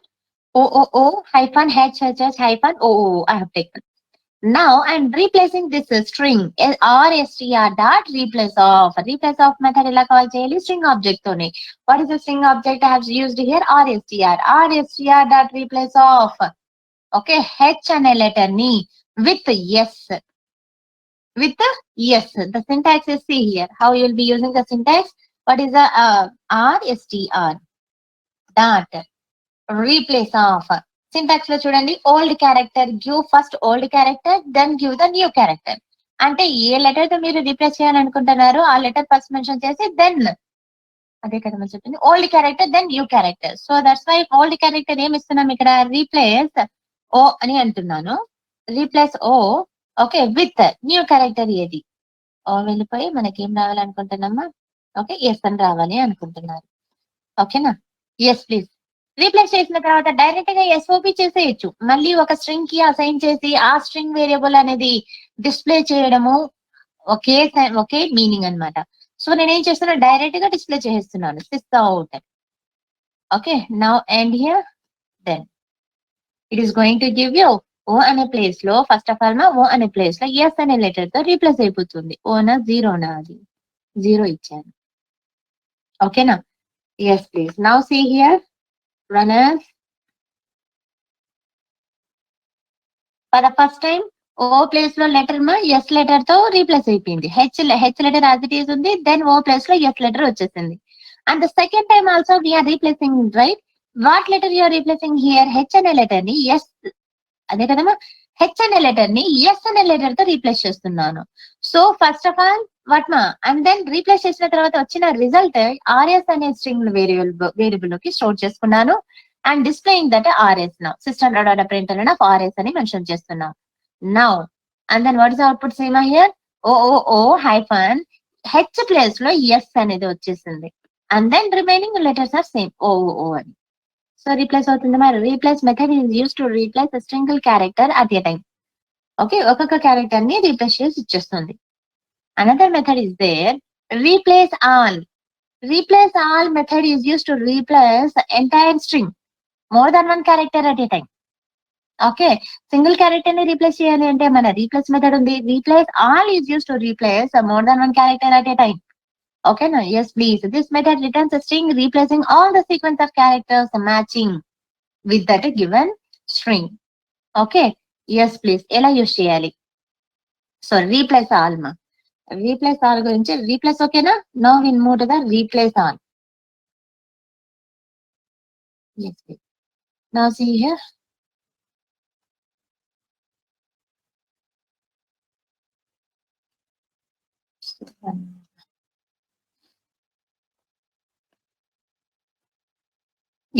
Speaker 1: OOO hyphen HHH hyphen OO I have taken. Now I'm replacing this string RSTR dot replace of. Replace of method ela call cheyali string object tone. What is the string object I have used here? RSTR. RSTR dot replace of. Okay, H and a letter ni with yes. With the yes, the syntax is see here. How you will be using the syntax? What is the RSTR dot replace of. Syntax లో చూడండి old character give first old character then give the new character. అంటే ఏ letter తో మీరు రీప్లేస్ చేయాలనుకుంటున్నారో ఆ letter first mention చేసి దెన్ అదే కదా మనం చెప్పింది old character then new character. So that's why old character ఏమి ఇస్తున్నాం ఇక్కడ రీప్లేస్ ఓ అని అంటున్నాను. Replace O okay with new character ఏది ఓ వెళ్ళిపోయి మనకి ఏం రావాలనుకుంటున్నామా ఓకే ఎస్ అని రావాలి అనుకుంటున్నారు. ఓకేనా ఎస్ ప్లీజ్. రీప్లేస్ చేసిన తర్వాత డైరెక్ట్ గా ఎస్ఓపి చేసేయచ్చు. మళ్ళీ ఒక స్ట్రింగ్ కి అసైన్ చేసి ఆ స్ట్రింగ్ వేరియబుల్ అనేది డిస్ప్లే చేయడము ఒకే మీనింగ్ అన్నమాట. సో నేనేం చేస్తున్నా డైరెక్ట్ గా డిస్ప్లే చేస్తున్నాను sys out. Okay now and here then it is going to give you O అనే ప్లేస్ లో ఫస్ట్ ఆఫ్ ఆల్ మా ఓ అనే ప్లేస్ లో ఎస్ అనే లెటర్ తో రీప్లేస్ అయిపోతుంది. ఓనా జీరోనా అది జీరో ఇచ్చాను. ఓకేనా yes please. Now see here runners for the first time O place లో లెటర్ మా ఎస్ లెటర్ తో రీప్లేస్ అయిపోయింది. H letter as it is ఉంది. దెన్ ఓ ప్లేస్ లో ఎస్ లెటర్ వచ్చేసింది. And the second time also we are replacing right. What letter you are replacing here? H అనే లెటర్ ని ఎస్ అదే కదమ్మా హెచ్ అనే లెటర్ ని ఎస్ అనే లెటర్ తో రీప్లేస్ చేస్తున్నాను. So first of all what మా అండ్ దెన్ రీప్లేస్ చేసిన తర్వాత వచ్చిన రిజల్ట్ ఆర్ఎస్ అనే స్ట్రింగ్ వేరియబుల్ లోకి స్టోర్ చేసుకున్నాను. And displaying that RS now system dot printer of RS అని మెన్షన్ చేస్తున్నాం. Now and then what is output same here O hyphen H place లో S అనేది వచ్చేసింది. And then remaining letters are same O అని. So replace అవుతుంది మరి. Replace method is use to replace single character at a time. Okay ఒక్కొక్క character ని replace చేసి ఇచ్చేస్తుంది. Another method is there replace all. Replace all method is use to replace entire string more than one character at a time. Okay single character ని replace చేయాలి అంటే మన replace method ఉంది. Replace all is use to replace more than one character at a time. Okay, now yes, please. This method returns a string replacing all the sequence of characters matching with that given string. Okay, yes, please. Ela use cheyali. So replace all ma. Replace all gurinchi replace okay na? Now we move to the replace all. Yes, please. Now see here.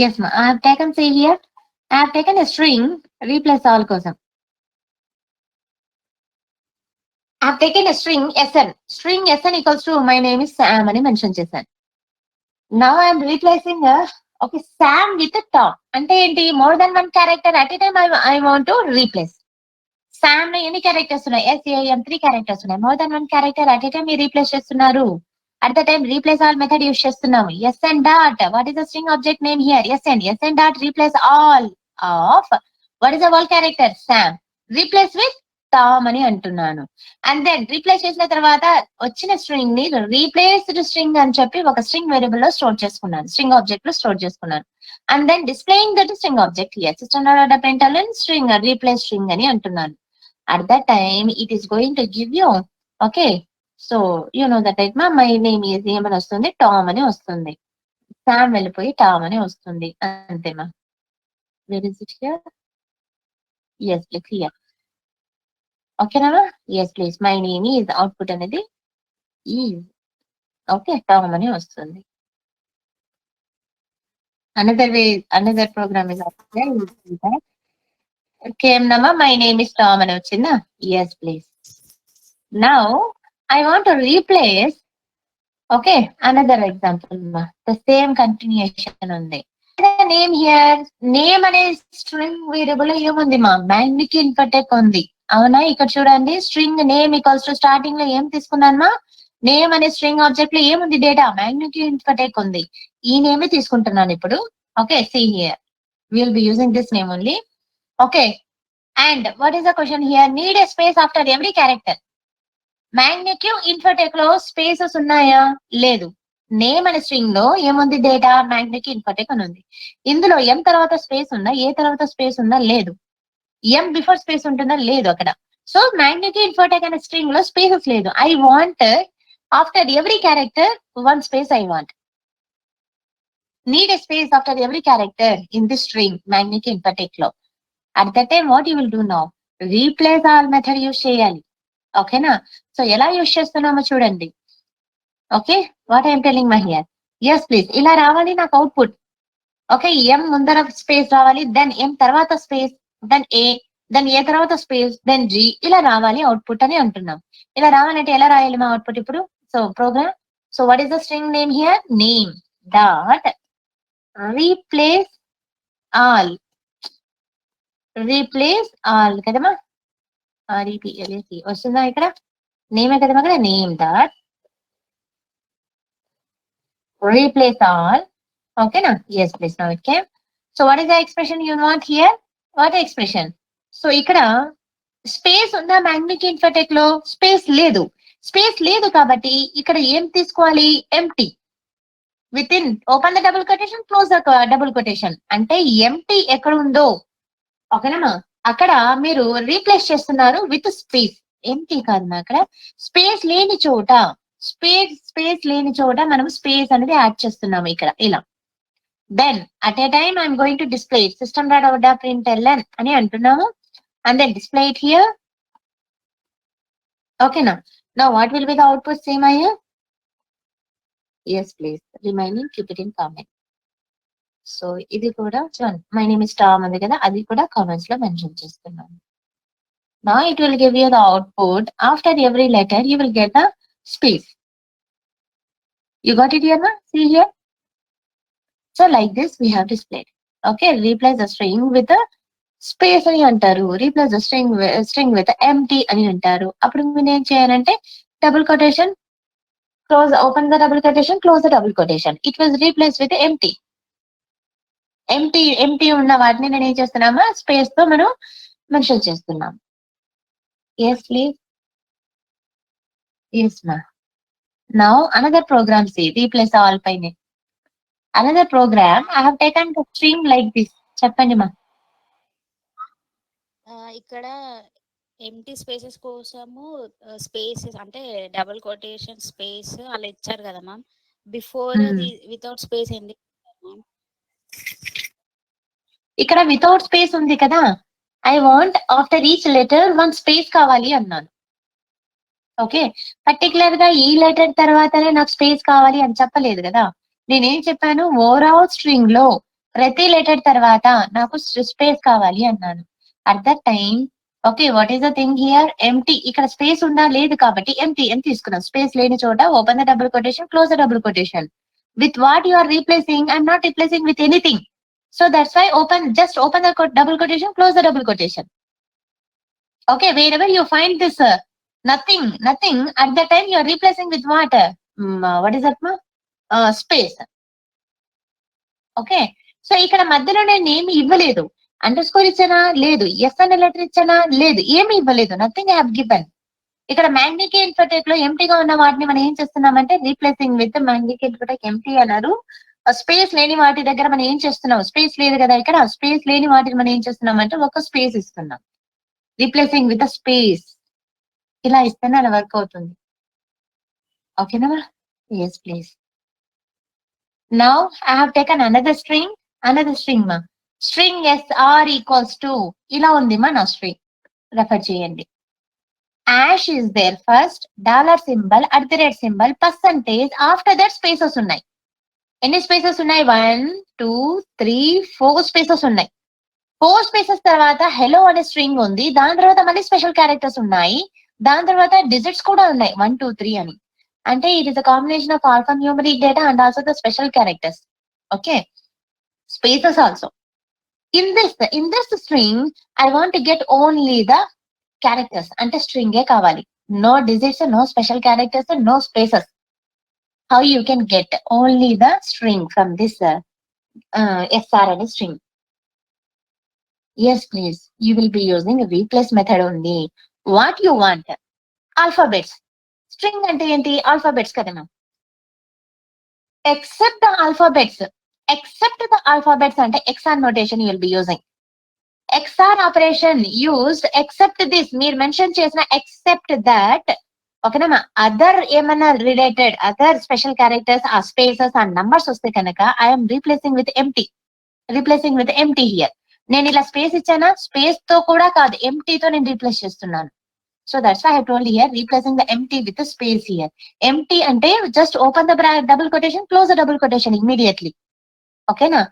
Speaker 1: Yes, ma. I have taken, see here, I have taken a string, replace all kosam. I have taken a string SN. String SN equals to my name is Sam అని mention చేశాను. Now I am replacing okay Sam with a Tom. అంటే ఏంటి more than one character at a time I want to replace. Sam లో ఎన్ని characters ఉన్నాయి? SAM 3 characters ఉన్నాయి. More than one character at a time మీరు replace చేస్తున్నారు. At the time replace all method use చేస్తున్నాము. SN dot what is the string object name here? SN dot replace all of what is the whole character? Sam. Replace with Tom అని అంటున్నాను. And then replace చేసిన తర్వాత వచ్చిన string ని replaced string అని చెప్పి ఒక స్ట్రింగ్ వేరియబుల్ లో స్టోర్ చేసుకున్నాను. స్ట్రింగ్ ఆబ్జెక్ట్ లో స్టోర్ చేసుకున్నాను. And then displaying that string object here system dot println string replace string అని అంటున్నాను. At that time it is going to give you okay. So you know that right మా my name is ఏమని వస్తుంది? Tom అని వస్తుంది. Sam వెళ్ళిపోయి Tom అని వస్తుంది అంతేమా. Where is it here? Yes please here. ఓకేనా? Yes please my name is output అనేది ఈజ్ ఓకే టామ్ అని వస్తుంది. అనదర్ ప్రోగ్రామ్ ఇస్ ఓకే అమ్మా మై నేమ్ ఇస్ టామ్ అని వచ్చిందా? Yes please. Now I want to replace okay another example ma the same continuation ఉంది. the name here? Name అనే string variable ఏముంది మా మ్యాగ్నిక్ ఇన్ఫర్టెక్ ఉంది అవునా ఇక్కడ చూడండి string name equals to starting లో ఏం తీసుకున్నాను మా నేమ్ అనే స్ట్రింగ్ ఆబ్జెక్ట్ లో ఏముంది డేటా మ్యాగ్నిక్ ఇన్ఫర్టెక్ ఉంది ఈ నేమ్ తీసుకుంటున్నాను ఇప్పుడు okay see here we will be using this name only okay and what is the question here need a space after every character magnitude ఇన్ఫర్టెక్ లో స్పేసెస్ ఉన్నాయా లేదు నేమ్ అనే స్ట్రింగ్ లో ఏముంది డేటా మ్యాగ్నిట్యూడ్ ఇన్ఫర్టెక్ అని ఉంది ఇందులో ఎం తర్వాత స్పేస్ ఉందా ఏ తర్వాత స్పేస్ ఉందా లేదు ఎం బిఫోర్ స్పేస్ ఉంటుందా లేదు అక్కడ సో మ్యాగ్నిట్యూడ్ ఇన్ఫర్టెక్ అనే స్ట్రింగ్ లో స్పేసెస్ లేదు I want after every character one space I want need a space after every character in this string magnitude in particular at that time what you will do now replace all method use చేయాలి ఓకేనా so ఎలా use చేస్తున్నామో చూడండి okay what I'm telling my here yes please ఇలా రావాలి నాకు output okay ఎం ముందర space రావాలి దెన్ ఎం తర్వాత స్పేస్ దెన్ ఏ తర్వాత స్పేస్ దెన్ జి ఇలా రావాలి అవుట్పుట్ అని అంటున్నాం ఇలా రావాలంటే ఎలా రాయాలి మా అవుట్పుట్ ఇప్పుడు so program so what is the string name here name dot replace all కదమ్మా REPLAC వస్తుందా ఇక్కడ నేమే కదమ్మా అక్కడ నేమ్ డాట్ రీప్లేస్ ఆల్ ఓకేనా yes please now it came so what is the expression you want here what expression so ఇక్కడ space ఉందా magnitude ఇన్ఫర్టెక్ లో స్పేస్ లేదు కాబట్టి ఇక్కడ ఏం తీసుకోవాలి empty with in open the double quotation close the double quotation అంటే ఎంటీ ఎక్కడ ఉందో ఓకేనా అక్కడ మీరు రీప్లేస్ చేస్తున్నారు విత్ స్పేస్ ఎంటీ కాదు అక్కడ స్పేస్ లేని చోట మనం స్పేస్ అనేది యాడ్ చేస్తున్నాము ఇక్కడ ఇలా then at a time I'm going to display system dot out dot println అని అంటున్నాము and then display it here ఓకేనా now what will be the output same అయ్యర్ yes please remaining keep it in comment so ఇది కూడా my name is Tom ఉంది కదా అది కూడా కామెంట్స్ లో మెన్షన్ చేస్తున్నాను నా it will give you the output after every letter you will get the space you got it here నా see here so like this we have displayed okay replace the string with space అని అంటారు replace the string with empty అని అంటారు అప్పుడు మీరు ఏం చేయాలంటే double quotation close open the double quotation close the double quotation it was replace with empty ఉన్న వాటిని నేను ఏం చేస్తున్నామా స్పేస్ తో మనం మెన్షన్ చేస్తున్నాం ఎస్ ప్లీజ్ ఎస్ మా now another program see replace all పైనే another program I have taken the string like this చెప్పండి మా
Speaker 6: ఇక్కడ ఎంటీ స్పేసెస్ కోసము స్పేసెస్ అంటే డబుల్ కొటేషన్ స్పేస్ అలా ఇచ్చారు కదా మ్యామ్ బిఫోర్ అది వితౌట్ స్పేస్ ఏంటి
Speaker 1: ఇక్కడ వితౌట్ స్పేస్ ఉంది కదా I want after each letter one space కావాలి అన్నాను ఓకే పర్టికులర్ గా ఈ లెటర్ తర్వాతనే నాకు స్పేస్ కావాలి అని చెప్పలేదు కదా నేనేం చెప్పాను ఓవరాల్ స్ట్రింగ్ లో ప్రతి లెటర్ తర్వాత నాకు స్పేస్ కావాలి అన్నాను at that time okay what is the thing here empty ఇక్కడ స్పేస్ ఉందా లేదు కాబట్టి ఎంటీ అని తీసుకున్నాం స్పేస్ లేని చోట open the double quotation close the double quotation with what you are replacing I'm not replacing with anything so that's why just open the double quotation close the double quotation okay wherever you find this nothing at that time you are replacing with what what is that space okay so ఇక్కడ మధ్యలో నేను ఏమి ఇవ్వలేదు under score ఇచ్చానా లేదు yes అనే letter ఇచ్చానా లేదు ఏమి ఇవ్వలేదు నథింగ్ ఐ హావ్ గివెన్ ఇక్కడ మ్యాగ్నిట్యూడ్ ఇన్ఫర్టెక్ లో ఎంటీగా ఉన్న వాటిని మనం ఏం చేస్తున్నామంటే రీప్లేసింగ్ విత్ మ్యాగ్నిట్యూడ్ ఇన్ఫర్టెక్ ఎంటీ అన్నారు స్పేస్ లేని వాటి దగ్గర మనం ఏం చేస్తున్నాం స్పేస్ లేదు కదా ఇక్కడ స్పేస్ లేని వాటిని మనం ఏం చేస్తున్నామంటే ఒక స్పేస్ ఇస్తున్నాం రీప్లేసింగ్ విత్ స్పేస్ ఇలా ఇస్తేనే అలా వర్క్ అవుతుంది ఓకేనా yes please now I have taken another string మా స్ట్రింగ్ SR ఈక్వల్స్ టు ఇలా ఉంది మా నా స్ట్రింగ్ రెఫర్ చేయండి ash is there first $symbol @ percentage after that spaces ఉన్నాయి ఎన్ని స్పేసెస్ ఉన్నాయి 1 2 3 4 స్పేసెస్ ఉన్నాయి 4 స్పేసెస్ తర్వాత హెలో అనే స్ట్రింగ్ ఉంది దాని తర్వాత మళ్ళీ స్పెషల్ క్యారెక్టర్స్ ఉన్నాయి దాని తర్వాత డిజిట్స్ కూడా ఉన్నాయి 1 2 3 అని అంటే it is a combination of alpha numeric data and also the special characters okay spaces also. In this string, I want to get only the characters. Ante string e kavali. No digits, no special characters, no spaces. How you can get only the string from this SR and string? Yes, please. You will be using a replace method only. What you want? Alphabets. String ante enti? Alphabets kadana. Except the alphabets. Except the alphabets ante XR notation you will be using. XR operation used except this. మీరు mention చేసిన except that. ఓకేనా, other ఏమన్నా related other special characters ఆ spaces ఆ numbers వస్తే కనుక I'm replacing with empty here. నేను ఇలా స్పేస్ ఇచ్చానా, స్పేస్ తో కూడా కాదు, ఎంటీతో నేను రీప్లేస్ చేస్తున్నాను. So that's why I told here replacing the empty with space here. Empty అంటే just open the double quotation, close the double quotation immediately. ఓకేనా?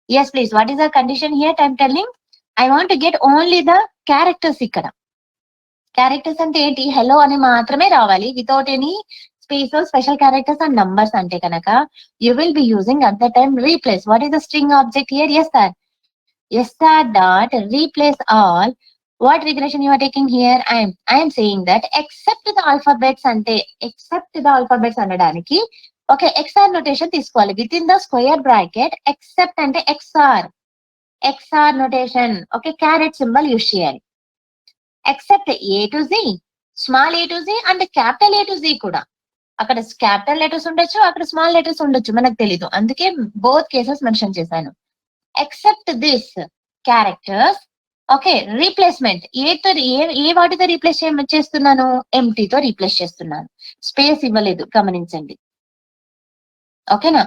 Speaker 1: Yes please. What is the condition here? I'm telling I want to get only the characters. ఇక్కడ characters అంటే ఏంటి? Hello అని మాత్రమే రావాలి, without any space, special characters and numbers అంటే కనుక you will be using at the time replace. What is the string object here? SR dot replace all. What regression you are taking here? I am saying that except the alphabets ante అనడానికి okay XR notation తీసుకోవాలి. within the square bracket except అంటే XR notation. okay, caret symbol use చేయాలి. except A to Z, small a to Z and capital A to Z కూడా. అక్కడ capital letters ఉండొచ్చు, అక్కడ small letters ఉండొచ్చు, మనకు తెలీదు. అందుకే బోత్ కేసెస్ మెన్షన్ చేశాను. except this characters. okay, replacement. ఏ వాటితో రీప్లేస్ చేస్తున్నాను? ఎంటీతో రీప్లేస్ చేస్తున్నాను. స్పేస్ ఇవ్వలేదు, గమనించండి. ఓకేనా?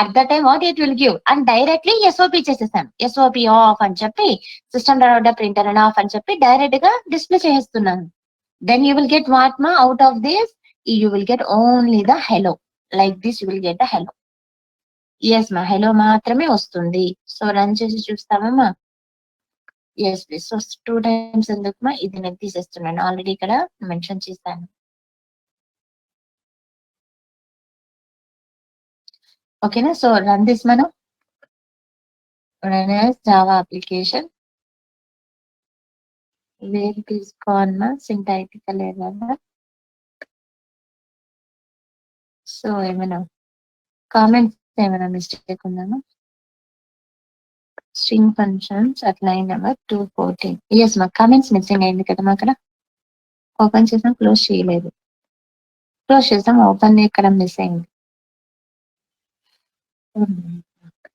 Speaker 1: At the time what it will give and directly SOP చేసేసాను. SOP ఆఫ్ అని చెప్పి సిస్టమ్ ప్రింటర్ అని ఆఫ్ అని చెప్పి డైరెక్ట్ గా డిస్ప్లే చేస్తున్నాను. Then you will get what మా out of this? You will get only the hello. Like this you will get the hello. Yes మా, హెలో మాత్రమే వస్తుంది. సో రన్ చేసి చూస్తామమ్మా. Yes please. సో 2 times ఎందుకు మా? ఇది నేను తీసేస్తున్నాను, ఆల్రెడీ ఇక్కడ మెన్షన్ చేశాను. ఓకేనా? సో రన్ దిస్ మనం. Run as Java application. Where తీసుకోవాలి మా? Syntactical error. సో ఏమైనా కామెంట్స్ ఏమైనా మిస్టేక్ ఉందా? String functions line number 214. Yes మా, కామెంట్స్ మిస్సింగ్ అయింది కదా మా. అక్కడ ఓపెన్ చేసాం, క్లోజ్ చేయలేదు. క్లోజ్ చేసాం, ఓపెన్ ఇక్కడ మిస్ అయింది.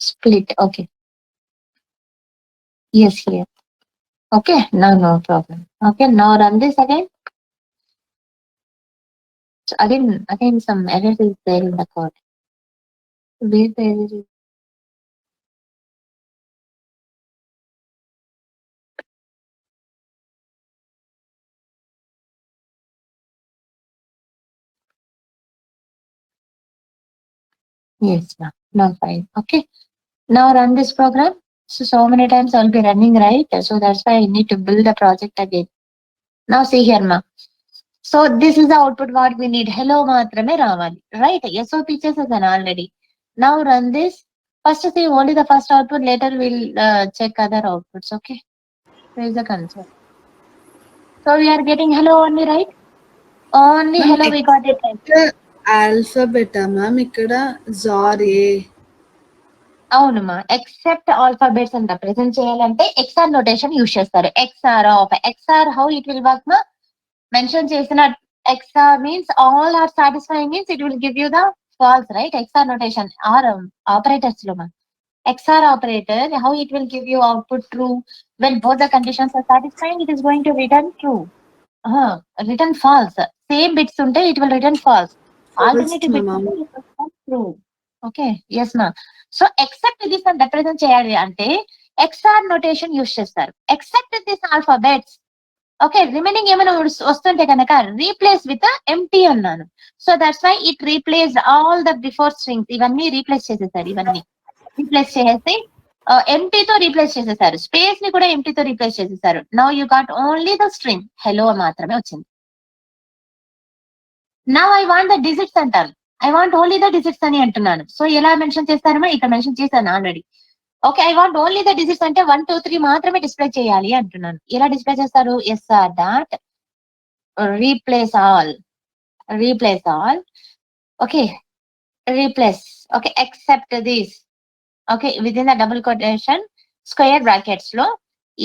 Speaker 1: Split. Okay, yes here. Okay, no problem. Okay, now run this again. So again some error is there in the code. Where the error is? Yes, now fine. Okay, now run this program. So many times I'll be running, right? So that's why I need to build the project again. Now see here, ma. So this is the output what we need. Hello మాత్రమే రావాలి, right? SOP చేసేసాను already. Now run this. First see only the first output, later we'll check other outputs. Okay, where is the console? So we are getting hello only, right? Only
Speaker 4: Ma'am,
Speaker 1: hello we got it, right?
Speaker 4: ఆల్ఫాబెటా ma'am ఇక్కడ? జారీ.
Speaker 1: అవునమ్మా, except alphabets అని represent చేయాలంటే XR notation use చేస్తారు. XR how it will work మా? Mention చేసిన XR means all are satisfying means it will give you the false, right? XR notation or operators lo ma. XR operator, how it will give you output true when both the conditions are satisfying, it is going to return true. Return false. Same bits unte it will return false. Alternative bits unte it will return true. Okay, yes ma. So except this and represent cheyali ante XR notation use చేస్తారు. Except this alphabets. Okay, remaining ఏమైనా వస్తుంటే కనుక replace with empty అన్నాను. So that's why it replace all the before strings. ఇవన్నీ replace చేసేసారు. ఇవన్నీ replace చేసేసి ఎంటీతో replace చేసేసారు. స్పేస్ ని కూడా ఎంటీతో రీప్లేస్ చేసేసారు. Now you got only the string hello మాత్రమే వచ్చింది. Now I want the digits అంటారు. I want only the digits అని అంటున్నాను. సో ఎలా మెన్షన్ చేస్తారమో ఇక్కడ మెన్షన్ చేశాను already. Okay, I want only the digits అంటే 1 2 3 మాత్రమే డిస్ప్లే చేయాలి అంటున్నాను. ఎలా డిస్ప్లే చేస్తారు? SR dot replace all okay, replace okay except this okay with in the double quotation square brackets లో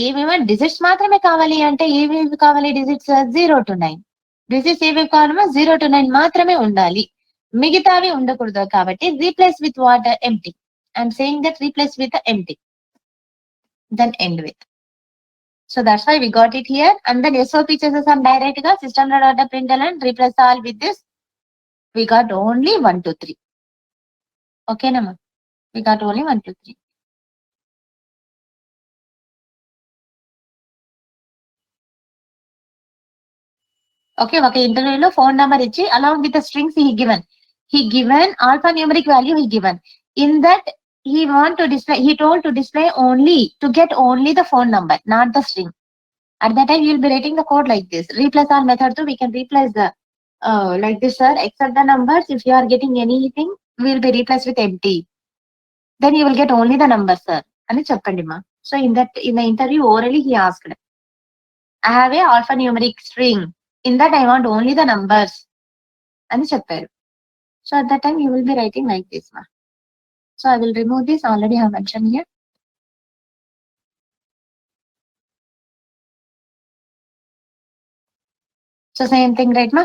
Speaker 1: ఏమేమో డిజిట్స్ మాత్రమే కావాలి అంటే ఏమేమి కావాలి? డిజిట్స్ 0 to 9 డిజిట్స్ ఏమేమి కావాలమో 0 to 9 మాత్రమే ఉండాలి, మిగతావి ఉండకూడదు. కాబట్టి replace with what? Empty. I'm saying that replace with empty, then end with. So that's why we got it here. And then SOP చేసేసాం డైరెక్ట్ గా system.println and replace all with this. We got only 1 2 3. Okay nama, we got only 1 2 3. Okay, okay, interview లో phone number ఇచ్చి along with the strings he given alphanumeric value he given. In that he told to display only, to get only the phone number, not the string. At that time, you will be writing the code like this. Replace all method too, we can replace the like this, sir. Except the numbers, if you are getting anything, we will be replaced with empty. Then you will get only the numbers, sir. And cheppandi ma. So in the interview orally he asked, I have a alphanumeric string. In that I want only the numbers. And chepparu. So at that time you will be writing like this, ma. So I will remove this. Already I have mentioned here. So same thing, right, ma?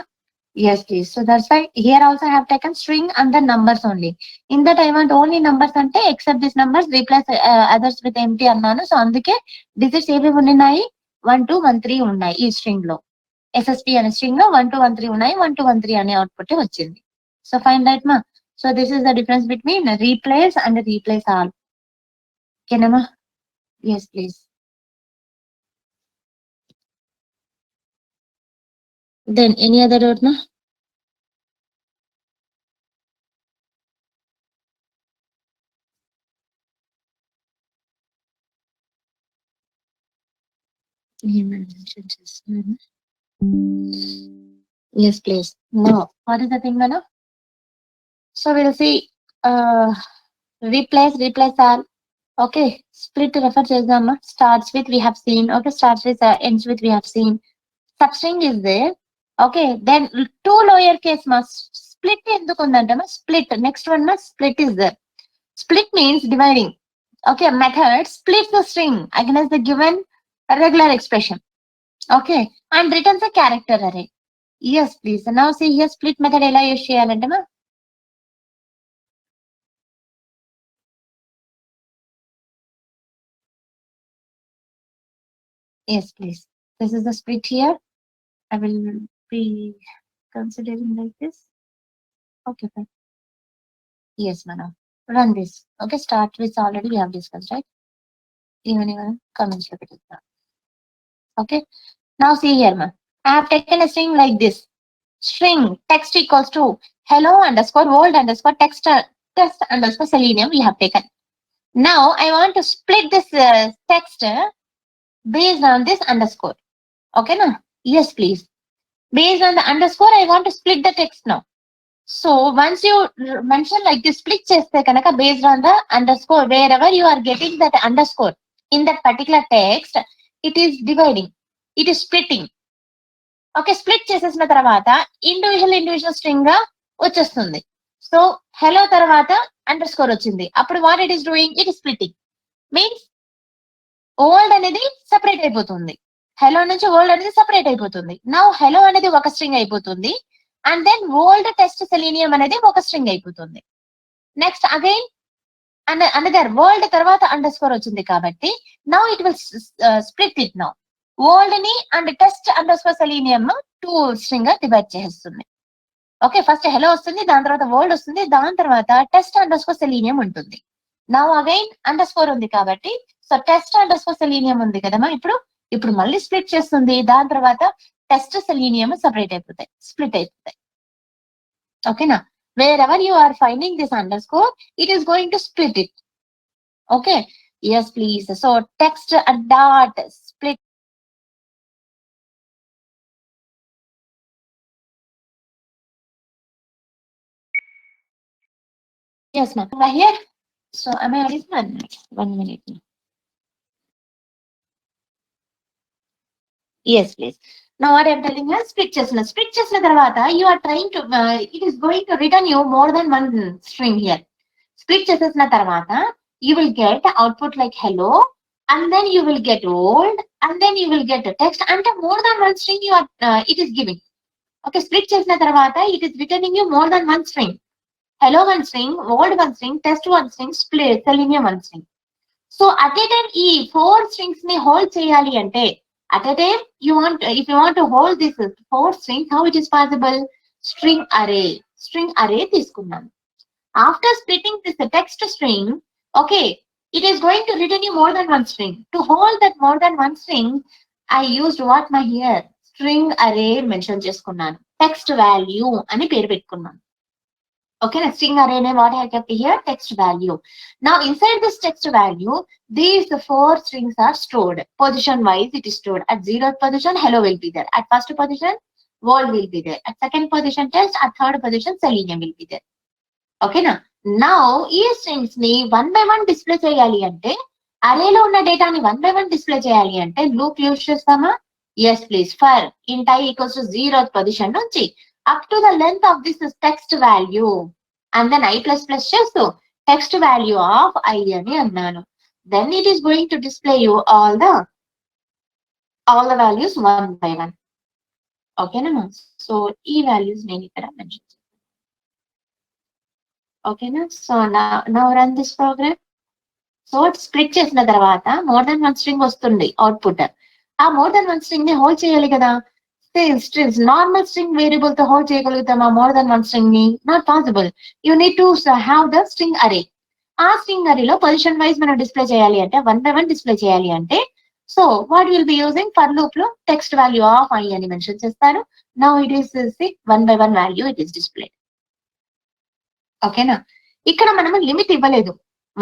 Speaker 1: Yes, please. So that's why here also I have taken string and the numbers only. In that I want only numbers ante except these numbers replace others with empty annanu. So అందుకే digits ఏవి ఉన్నాయి? 1 2 1 3 ఉన్నాయి ఈ string లో. SST అనే string లో 1 2 1 3 ఉన్నాయి, 1 2 1 3 అనే అవుట్పుట్ వచ్చింది. సో ఫైన్ రైట్ మా. So this is the difference between replace and replace all. ఓకేనమ్మా? Yes please. Then any other doubt, ma? Yes, please. No. What is the thing, Manu? So we'll see. Replace all. Okay. Split refer chesam. Starts with we have seen. Okay. Starts with ends with we have seen. Substring is there. Okay. Then two lowercase mas. Split endukundante ma. Split. Next one ma. Split is there. Split means dividing. Okay. Method splits the string against the given regular expression. Okay. And returns a character array. Yes, please. Now see here split method ela use cheyalante ma. Yes, please. This is the split here. I will be considering like this. Okay, fine. Yes, Manu. Run this. Okay, start with already we have discussed, right? Even comments look at it now. Okay. Now see here, man. I have taken a string like this. String text equals to hello underscore world underscore text underscore selenium we have taken. Now I want to split this text based on this underscore. Okay, na? Yes, please. Based on the underscore, I want to split the text now. So once you mention like this, split cheste kanaka based on the underscore, wherever you are getting that underscore in that particular text, it is dividing, it is splitting. Okay, split chesesina tarvata individual string ga vachestundi. So hello tarvata underscore ochindi. Appudu what it is doing? It is splitting. Means old అనేది separate అయిపోతుంది, hello నుంచి old అనేది separate అయిపోతుంది. Now hello అనేది ఒక string అయిపోతుంది and then old test selenium అనేది ఒక స్ట్రింగ్ అయిపోతుంది. నెక్స్ట్ అగైన్ అనదర్ ఓల్డ్ తర్వాత అండర్ స్కోర్ వచ్చింది కాబట్టి now it will split it. Now old ని and test underscore selenium 2 string గా డివైడ్ చేస్తుంది. ఓకే, ఫస్ట్ హెలో వస్తుంది, దాని తర్వాత ఓల్డ్ వస్తుంది, దాని తర్వాత టెస్ట్ అండర్ స్కోర్ సెలీనియం ఉంటుంది. నౌ అగైన్ అండర్ స్కోర్ ఉంది కాబట్టి so test underscore selenium ఉంది కదమ్మా, ఇప్పుడు మళ్ళీ స్ప్లిట్ చేస్తుంది, దాని తర్వాత టెస్ట్ సెలీనియం సెపరేట్ అయిపోతాయి, స్ప్లిట్ అయిపోతాయి. ఓకేనా? wherever you are finding this underscore, it is going to split it. Okay, yes please. So text dot split. Yes ma'am. Here So am I audible? 1 minute. Yes, please. Now what I'm telling you, split chestnut. Split chestnut tarvata, you are trying to, it is going to return you more than one string here. Split chestnut tarvata, you will get output like hello, and then you will get old, and then you will get a text, and more than one string you are, it is giving. Okay, split chestnut tarvata, it is returning you more than one string. Hello one string, old one string, test one string, split, selenium one string. So at a time, ఈ 4 strings ని hold చేయాలి అంటే, at a time, if you want to hold this 4 strings, how it is possible? String array తీసుకున్నాను. After splitting this text string, okay, it is going to return you more than one string. To hold that more than one string, I used what my here? String array mention చేసుకున్నాను. Text value అని పేరు పెట్టుకున్నాను. Okay, a string array name, what I have kept here? Text value. Now inside this text value, these 4 strings are stored. Position wise, it is stored. At 0th position, hello will be there. At first position, world will be there. At second position, test. At third position, selenium will be there. Okay, now ఈ strings ని 1 by 1 display చేయాలి అంటే, array లో ఉన్న data ని 1 by 1 display చేయాలి అంటే, loop use చేస్తామా? Yes, please. For int I equals to 0th position నుంచి up to the length of this is text value, and then I plus plus చేస్తూ text value of I అని అన్నాను. Then it is going to display you all the values 1 by 1. Okay, na? So ఈ values నేను ఇక్కడ mention చేస్తాను. Okay, na? So now run this program. So split చేసిన తర్వాత more than one string వస్తుంది output. ఆ more than one string ని hold చేయాలి కదా. Strings, normal string variable తో hold చేయగలుగుతామా more than one string ని? Not possible. You need to have the string array. ఆ string array లో position wise మనం display చేయాలి అంటే 1 by 1 display చేయాలి అంటే, so what will be using? For loop లో text value of I అని మెన్షన్ చేస్తారు. Now it is 1 by 1 value it is displayed. ఓకేనా? ఇక్కడ మనము లిమిట్ ఇవ్వలేదు.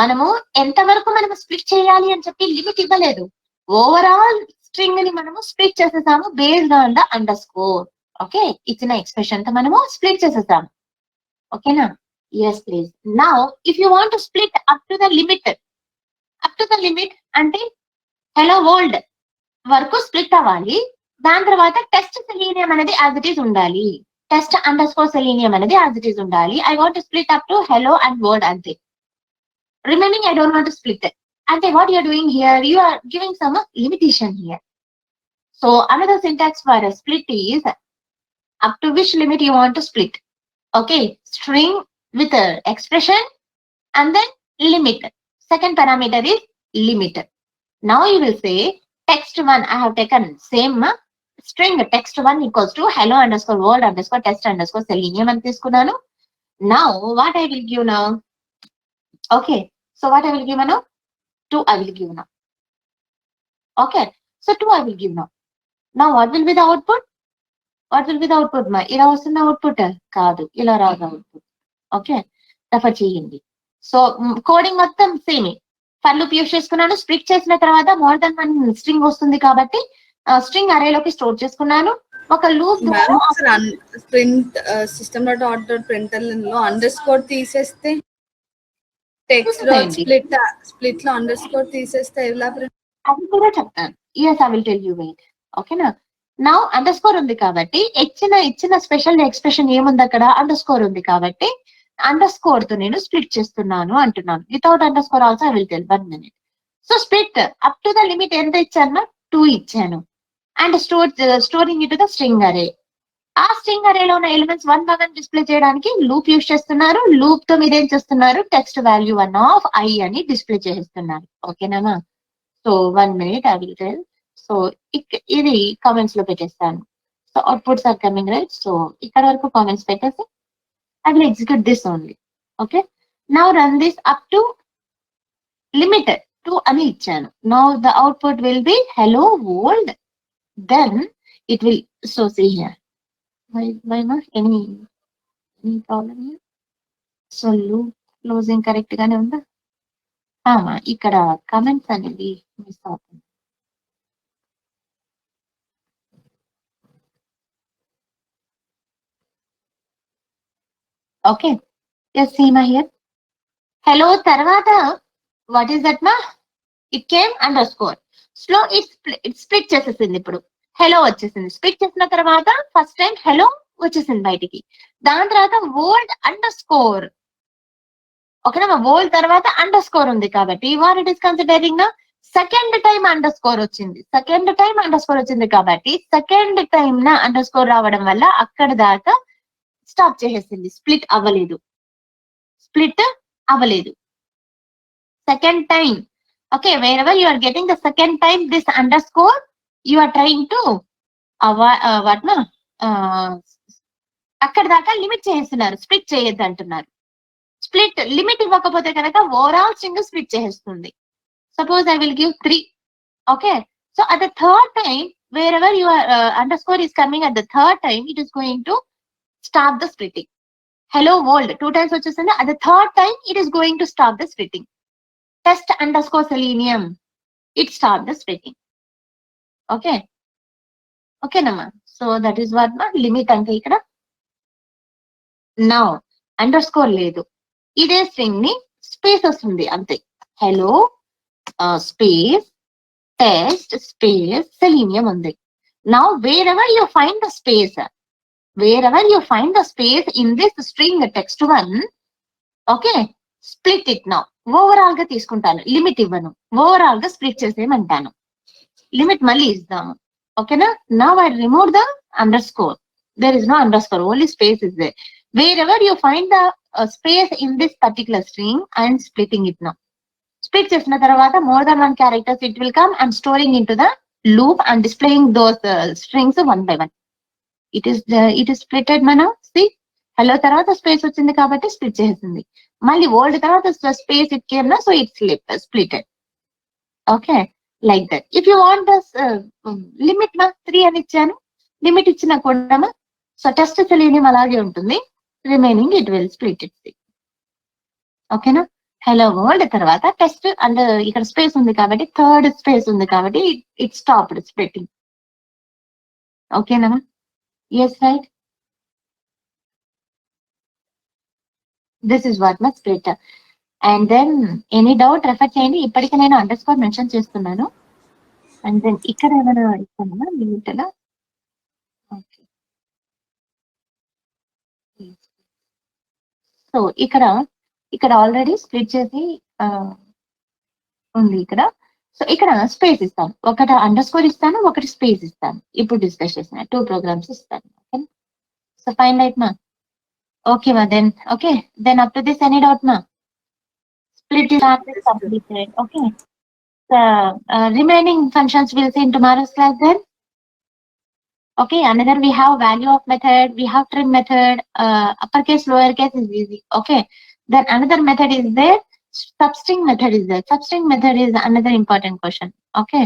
Speaker 1: మనము ఎంతవరకు మనము స్ప్లిట్ చేయాలి అని చెప్పి లిమిట్ ఇవ్వలేదు. ఓవరాల్ స్ట్రింగ్ ని మనము స్ప్లిట్ చేసేసాము based on the underscore. Okay, ఇచ్చిన ఎక్స్ప్రెషన్ తో మనము స్ప్లిట్ చేసేసాము. ఓకేనా? Yes please. Now if you want to split up to the limit అంటే హలో వరల్డ్ వరకు స్ప్లిట్ అవ్వాలి. దాని తర్వాత టెస్ట్ సెలీనియం అనేది యాజ్ ఇట్ ఈస్ ఉండాలి. టెస్ట్ అండర్ స్కోర్ సెలీనియం అనేది యాజ్ ఇట్ ఈస్ ఉండాలి. I want to split up to hello and word అంతే. Remaining, I don't want to split it. And what you are doing here, you are giving some limitation here. So another syntax for a split is up to which limit you want to split. Okay, string with a expression and then limit. Second parameter is limit. Now you will say text1, I have taken same string text1 equals to hello underscore world underscore test underscore selenium and తీసుకున్నాను. Now what I will give now? Okay, so what I will give now? 2 I will give now. Okay, so 2 I will give now. Now what will be the output? What will be the output? Ma ఇలా వస్తున్న output కాదు, ఇలా రాదు output. Okay, refer చేయండి. So coding మొత్తం same. For loop use చేసుకున్నాను. Split చేసిన తర్వాత మోర్ దెన్ వన్ స్ట్రింగ్ వస్తుంది కాబట్టి స్ట్రింగ్ అరేలోకి స్టోర్ చేసుకున్నాను. ఒక loop
Speaker 4: print system dot out dot println లో అండర్ స్కోర్ తీసేస్తే టెక్స్ట్ డాట్ స్ప్లిట్ లో అండర్ స్కోర్ తీసేస్తే ఎలా?
Speaker 1: అది కూడా చెప్తాను. yes I will tell you, wait. ఓకేనా? నౌ అండర్ స్కోర్ ఉంది కాబట్టి ఇచ్చిన స్పెషల్ ఎక్స్ప్రెషన్ ఏముంది అక్కడ? అండర్ స్కోర్ ఉంది కాబట్టి అండర్ స్కోర్ తో నేను స్ప్లిట్ చేస్తున్నాను అంటున్నాను. Without underscore also I will tell 1 minute. So split up to the limit ఎంత ఇచ్చాను? 2 ఇచ్చాను. And storing it the string array. ఆ స్ట్రింగ్ అరేలో ఉన్న ఎలిమెంట్స్ 1 by 1 డిస్ప్లే చేయడానికి లూప్ యూస్ చేస్తున్నారు. లూప్ తో మీరు ఏం చేస్తున్నారు? టెక్స్ట్ వాల్యూ 1 ఆఫ్ I అని డిస్ప్లే చేస్తున్నారు. ఓకేనా? So 1 minute I will tell. So ఇది కామెంట్స్ లో పెట్టేస్తాను. So outputs are coming right. So ఇక్కడ వరకు కామెంట్స్ పెట్టేసి I will execute this only. Okay, now run this up to limit 2 అని ఇచ్చాను. Now the output will be hello world. Then it will, so see here. Why not any problem here? So loop closing correct గానే ఉందా? ఇక్కడ comments అనేది miss అవుతుంది. Okay, yes, see my here. hello తర్వాత what is that ma? It came underscore. Slow it split చేసేసింది ఇప్పుడు. Hello వచ్చేసింది. Split చేసిన తర్వాత ఫస్ట్ టైం హలో వచ్చేసింది బయటికి. దాని తర్వాత వరల్డ్ అండర్ స్కోర్. ఓకేనా, వరల్డ్ తర్వాత అండర్ స్కోర్ ఉంది కాబట్టి వాట్ ఇట్ ఇస్ కన్సిడరింగ్ నా సెకండ్ టైం అండర్ స్కోర్ వచ్చింది. సెకండ్ టైం అండర్ స్కోర్ వచ్చింది కాబట్టి సెకండ్ టైం నా అండర్ స్కోర్ రావడం వల్ల అక్కడ దాకా స్టాప్ చేసేసింది. స్ప్లిట్ అవ్వలేదు. స్ప్లిట్ అవ్వలేదు. Second time. Okay, wherever you are getting the second time this underscore, you are trying to what na అక్కడ దాకా లిమిట్ చేస్తున్నారు, స్ప్లిట్ చేయొద్దు అంటున్నారు. స్ప్లిట్ లిమిట్ ఇవ్వకపోతే కనుక ఓవరాల్ స్ట్రింగ్ స్ప్లిట్ చేస్తుంది. Suppose I will give 3. Okay, so at the third time wherever your underscore is coming at the third time, it is going to stop the splitting. Hello world 2 times వచ్చేసింది. At the third time it is going to stop the splitting. Test underscore selenium, it start the splitting. Okay, okay nama. So that is what ma limit ante ikkada. Now underscore ledu, ide string ni space ostundi ante. Hello space test space selenium undi. Now wherever you find the space, in this string text1, okay, split it now. Overall గా తీసుకుంటాను, limit ఇవ్వను, overall గా split చేసేయమంటాను. Limit మళ్ళీ ఇస్తాము. ఓకేనా, now I remove the underscore. There is no underscore, only space is there. Wherever you find the space in this particular string and splitting it now. Split చేసిన తర్వాత more than 1 characters it will come and storing into the loop and displaying those strings 1 by 1. It is splitted మనం. See, hello తర్వాత space వచ్చింది కాబట్టి split చేసింది. మళ్ళీ world తర్వాత space it came నా, so it splitted. Okay, like that. If you want this limit మా 3 అని ఇచ్చాను. లిమిట్ ఇచ్చిన కూడా సో టెస్ట్ సెలీనియం అలాగే ఉంటుంది. Remaining it will split it. ఓకేనా, హలో వరల్డ్ తర్వాత టెస్ట్ అండ్ ఇక్కడ స్పేస్ ఉంది కాబట్టి థర్డ్ స్పేస్ ఉంది కాబట్టి ఇట్ స్టాప్డ్ స్ప్లిటింగ్. ఓకేనా, yes right. This is what must split. And then any doubt refer చేయండి. ఇప్పటికి నేను అండర్ స్కోర్ మెన్షన్ చేస్తున్నాను. అండ్ దెన్ ఇక్కడ ఏమైనా ఇస్తామన్నా లిమిట్ అలా. ఓకే, సో ఇక్కడ ఆల్రెడీ స్ప్లిట్ చేసి ఉంది ఇక్కడ. సో ఇక్కడ స్పేస్ ఇస్తాను, ఒకటి అండర్ స్కోర్ ఇస్తాను, ఒకటి స్పేస్ ఇస్తాను. ఇప్పుడు డిస్కస్ చేసిన 2 ప్రోగ్రామ్స్ ఇస్తాను. ఓకే, సో ఫైన్ రైట్ మా. Okay ma, then up to this any doubt ma? Split is completed. Okay, the remaining functions we'll see in tomorrow's class then. Okay, another we have value of method, we have trim method, uppercase lowercase is easy. Okay, then another method is there, substring method is there. Substring method is another important question. Okay,